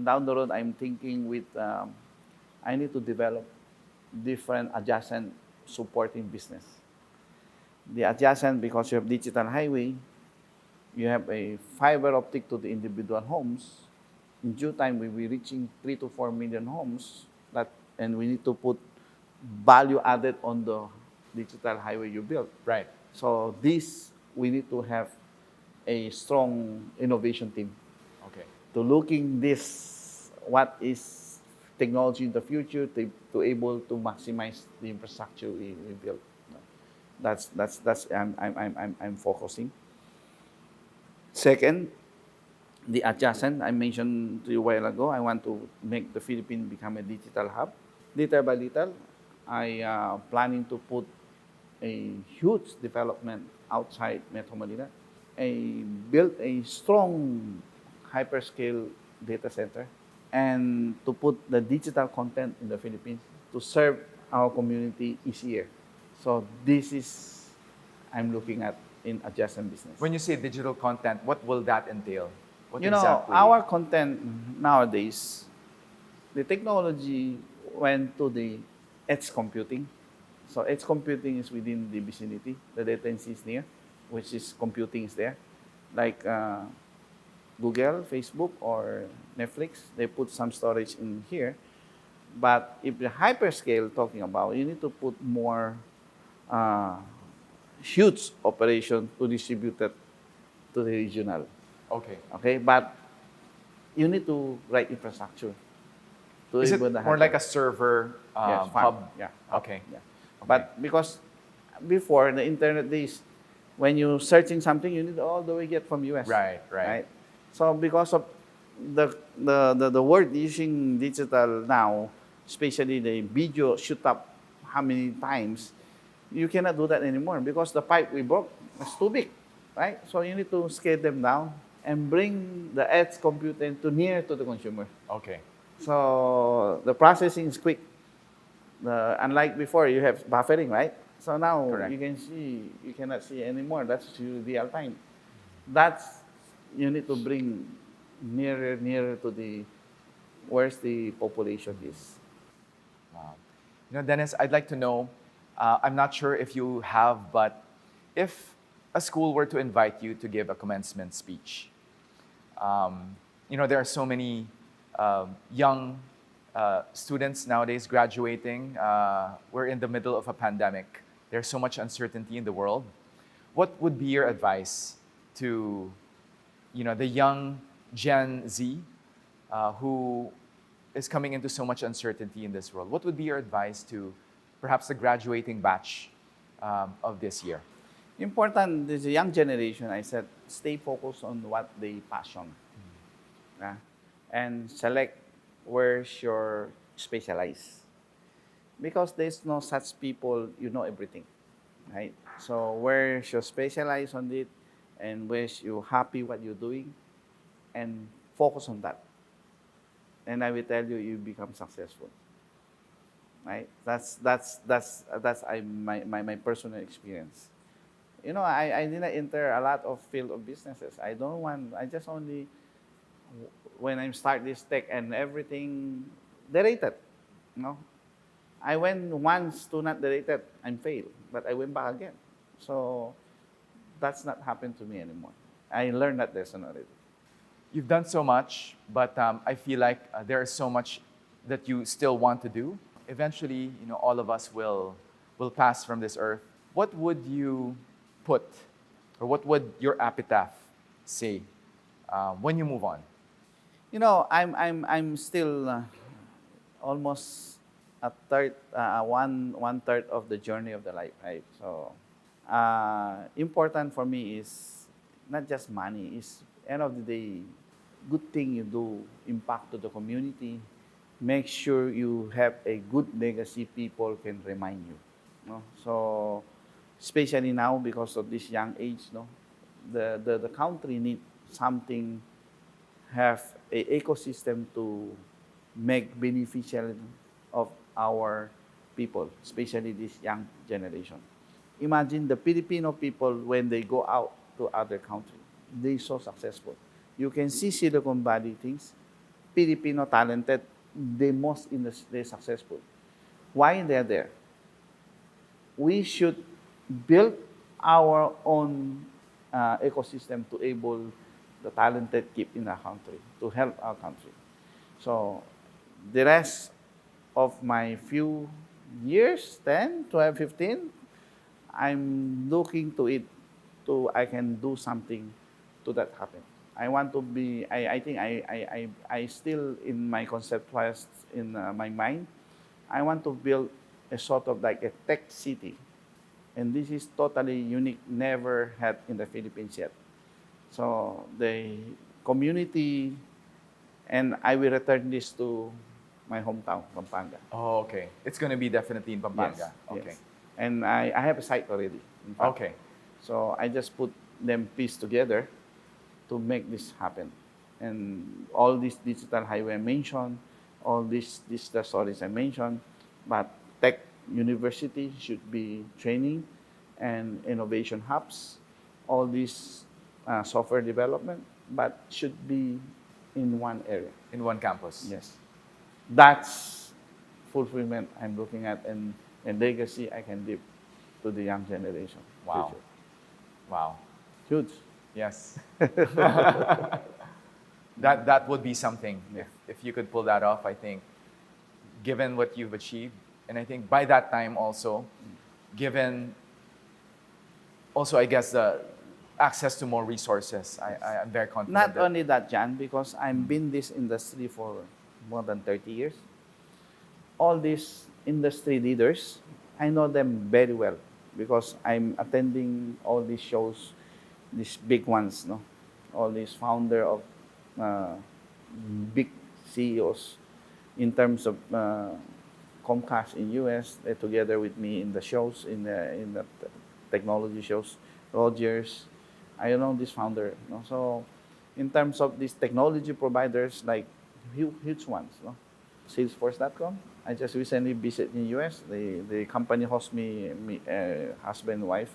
down the road, I'm thinking with I need to develop different adjacent supporting business. The adjacent, because you have digital highway, you have a fiber optic to the individual homes. In due time, we will be reaching 3 to 4 million homes. And we need to put value added on the digital highway you built. Right. So this, we need to have a strong innovation team Okay. to looking this, what is technology in the future to able to maximize the infrastructure we built. That's I'm focusing. Second, the adjacent, I mentioned to you a while ago, I want to make the Philippines become a digital hub. Little by little, I planning to put a huge development outside Metro Manila. Build a strong hyperscale data center and to put the digital content in the Philippines to serve our community easier. So this is I'm looking at in adjacent business. When you say digital content, what will that entail? What You know, exactly? our content nowadays, the technology went to the edge computing. So edge computing is within the vicinity. The latency is near, which is computing is there. Like Google, Facebook, or Netflix, they put some storage in here. But if the hyperscale talking about, you need to put more uh, huge operation to distribute it to the regional. Okay. Okay, but you need to write infrastructure to Is it able to more have like that. a server Yes, farm. hub? Yeah. Okay. Yeah. Okay. But because before the internet days, when you searching something, you need all the way get from US. Right, right. So because of the world using digital now, especially the video shoot up how many times, you cannot do that anymore because the pipe we broke was too big, right? So you need to scale them down and bring the edge computing to near to the consumer. Okay. So the processing is quick. Unlike before, you have buffering, right? So now Correct. you cannot see anymore. That's real time. That's you need to bring nearer to the where's the population is. Wow. Dennis, I'd like to know, I'm not sure if you have, but if a school were to invite you to give a commencement speech, there are so many young students nowadays graduating. We're in the middle of a pandemic. There's so much uncertainty in the world. What would be your advice to, the young Gen Z who is coming into so much uncertainty in this world? What would be your advice to perhaps the graduating batch of this year? Important is the young generation. I said stay focused on what they passion, and select where's your specialize. Because there's no such people, you know everything, right? So where you specialize on it and where you happy what you're doing and focus on that. And I will tell you, you become successful, right? That's my personal experience. I didn't enter a lot of field of businesses. I don't want, I just only, when I start this tech and everything, derated, I went once to not derated, I'm failed, but I went back again. So that's not happened to me anymore. I learned that lesson already. You've done so much, but I feel like there is so much that you still want to do. Eventually, all of us will pass from this earth. What would you put, or what would your epitaph say when you move on? I'm still almost a third, one third of the journey of the life, right? So important for me is not just money. It's end of the day, good thing you do, impact to the community. Make sure you have a good legacy people can remind you. So especially now because of this young age, the country need something, have a ecosystem to make beneficial of our people, especially this young generation. Imagine the Filipino people when they go out to other countries, they so successful. You can see Silicon Valley things, Filipino talented, they most in they successful. Why they're there? We should build our own ecosystem to able the talented keep in our country, to help our country. So the rest of my few years, 10, 12, 15, I'm looking to it to I can do something to that happen. I want to be, I think I still in my concept was in my mind, I want to build a sort of like a tech city. And this is totally unique, never had in the Philippines yet. So the community, and I will return this to my hometown, Pampanga. Oh, okay. It's going to be definitely in Pampanga. Yes, Okay. yes. And I have a site already. In fact. Okay. So I just put them piece together to make this happen. And all this digital highway I mentioned, all these stories I mentioned, but tech university should be training and innovation hubs, all these software development, but should be in one area. In one campus. Yes. That's fulfillment I'm looking at, and legacy I can give to the young generation. Wow. Future. Wow. Huge. Yes. That would be something. Yeah. If you could pull that off, I think, given what you've achieved, and I think by that time also, given also I guess the access to more resources, I'm very confident. Not that- only that, Jan, because I've been in this industry for more than 30 years. All these industry leaders, I know them very well because I'm attending all these shows, these big ones, no? All these founder of big CEOs in terms of Comcast in US, they're together with me in the shows, in the technology shows. Rogers, I know this founder. No? So in terms of these technology providers, like huge ones, no? Salesforce.com. I just recently visited in US. The company hosts me husband and wife.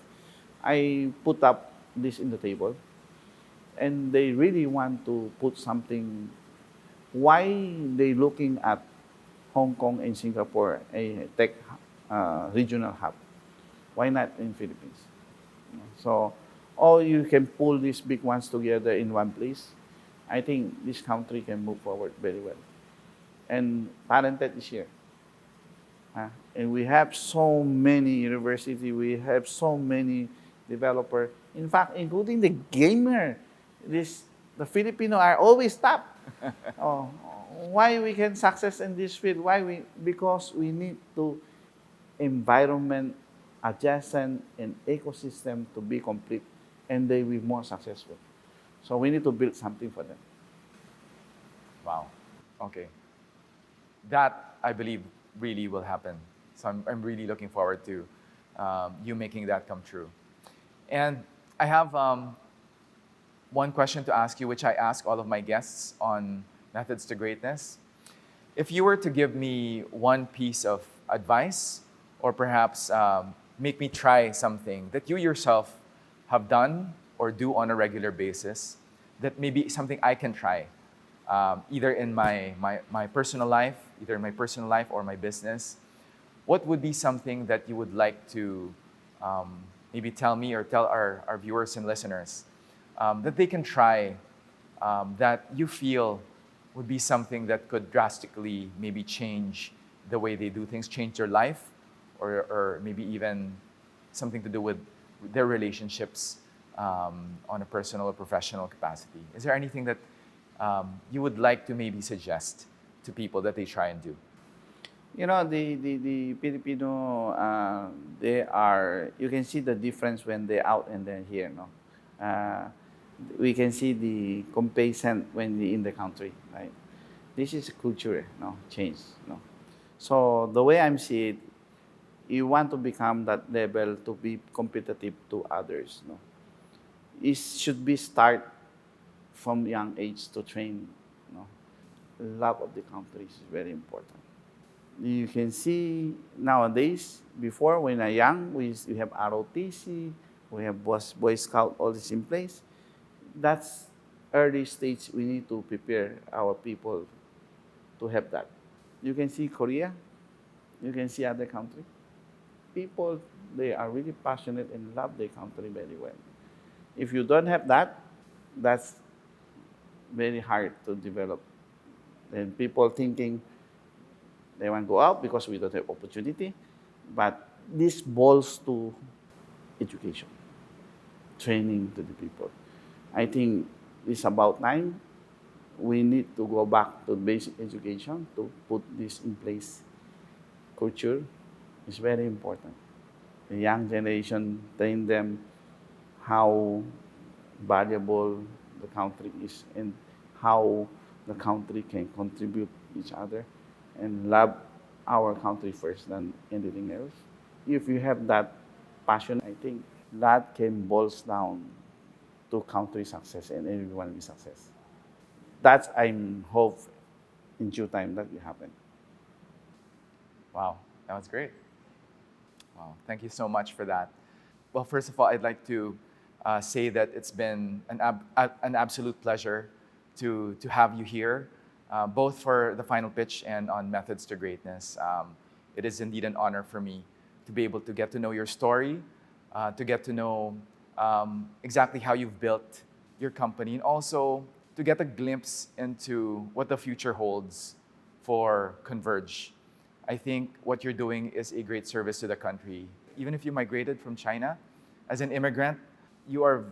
I put up this in the table, and they really want to put something. Why they looking at Hong Kong and Singapore, a tech regional hub? Why not in Philippines? So, or you can pull these big ones together in one place. I think this country can move forward very well. And talented is here. And we have so many universities, we have so many developers. In fact, including the gamer, the Filipino are always top. Oh, why we can success in this field? Because we need to environment adjacent and ecosystem to be complete, and they will be more successful. So we need to build something for them. Wow. Okay. That, I believe, really will happen. So I'm really looking forward to you making that come true. And I have one question to ask you, which I ask all of my guests on Methods to Greatness. If you were to give me one piece of advice, or perhaps make me try something that you yourself have done or do on a regular basis, that maybe something I can try, either in my personal life, or my business, what would be something that you would like to maybe tell me or tell our viewers and listeners that they can try, that you feel would be something that could drastically maybe change the way they do things, change their life, or maybe even something to do with their relationships on a personal or professional capacity? Is there anything that you would like to maybe suggest to people that they try and do? You know, the Filipino, they are, you can see the difference when they're out and they're here, no? We can see the complacent when they're in the country, right? This is a culture, no, change, no? So the way I'm seeing it, you want to become that level to be competitive to others, no? It should be start from young age to train, no? Love of the country is very important. You can see nowadays, before when I'm young, we have ROTC, we have Boy Scout, all this in place. That's early stage, we need to prepare our people to have that. You can see Korea, you can see other countries. People, they are really passionate and love their country very well. If you don't have that, that's very hard to develop. And people thinking they want to go out because we don't have opportunity. But this boils to education, training to the people. I think it's about time we need to go back to basic education to put this in place. Culture is very important. The young generation, train them how valuable the country is and how the country can contribute each other and love our country first than anything else. If you have that passion, I think that can boils down to country success and everyone will success. That's I'm hope in due time that will happen. Wow, that was great. Wow, thank you so much for that. Well, first of all, I'd like to say that it's been an absolute pleasure to have you here, both for the final pitch and on Methods to Greatness. It is indeed an honor for me to be able to get to know your story, to get to know exactly how you've built your company, and also to get a glimpse into what the future holds for Converge. I think what you're doing is a great service to the country. Even if you migrated from China as an immigrant, you are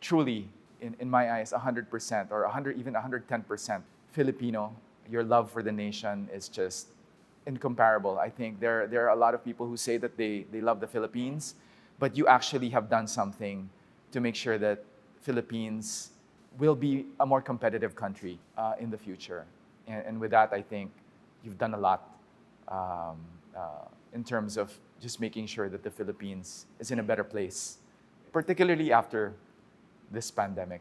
truly, in my eyes, 100% or 100, even 110% Filipino. Your love for the nation is just incomparable. I think there are a lot of people who say that they love the Philippines, but you actually have done something to make sure that Philippines will be a more competitive country in the future. And with that, I think you've done a lot in terms of just making sure that the Philippines is in a better place, particularly after this pandemic.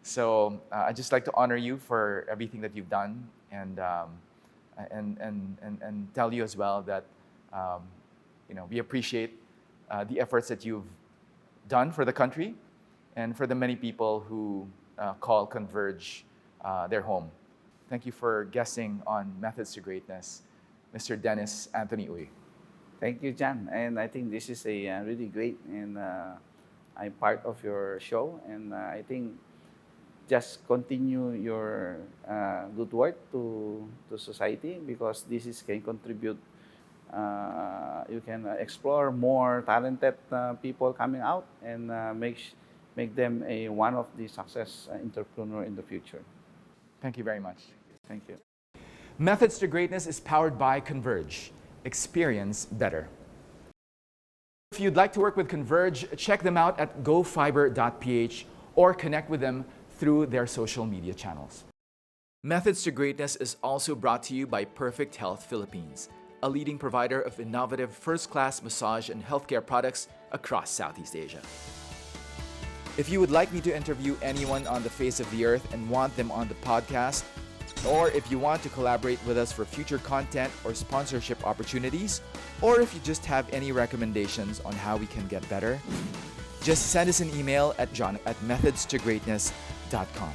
So I'd just like to honor you for everything that you've done, and tell you as well that we appreciate the efforts that you've done for the country and for the many people who call Converge their home. Thank you for guesting on Methods to Greatness, Mr. Dennis Anthony Uy. Thank you, Jan. And I think this is a really great, and I'm part of your show. And I think just continue your good work to society, because this is can contribute. You can explore more talented people coming out, and make them one of the success entrepreneur in the future. Thank you very much. Thank you. Methods to Greatness is powered by Converge. Experience better. If you'd like to work with Converge, check them out at gofiber.ph or connect with them through their social media channels. Methods to Greatness is also brought to you by Perfect Health Philippines, a leading provider of innovative first-class massage and healthcare products across Southeast Asia. If you would like me to interview anyone on the face of the earth and want them on the podcast, or if you want to collaborate with us for future content or sponsorship opportunities, or if you just have any recommendations on how we can get better, just send us an email at john@methodstogreatness.com.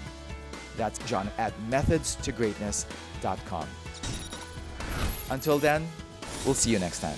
That's john@methodstogreatness.com. Until then, we'll see you next time.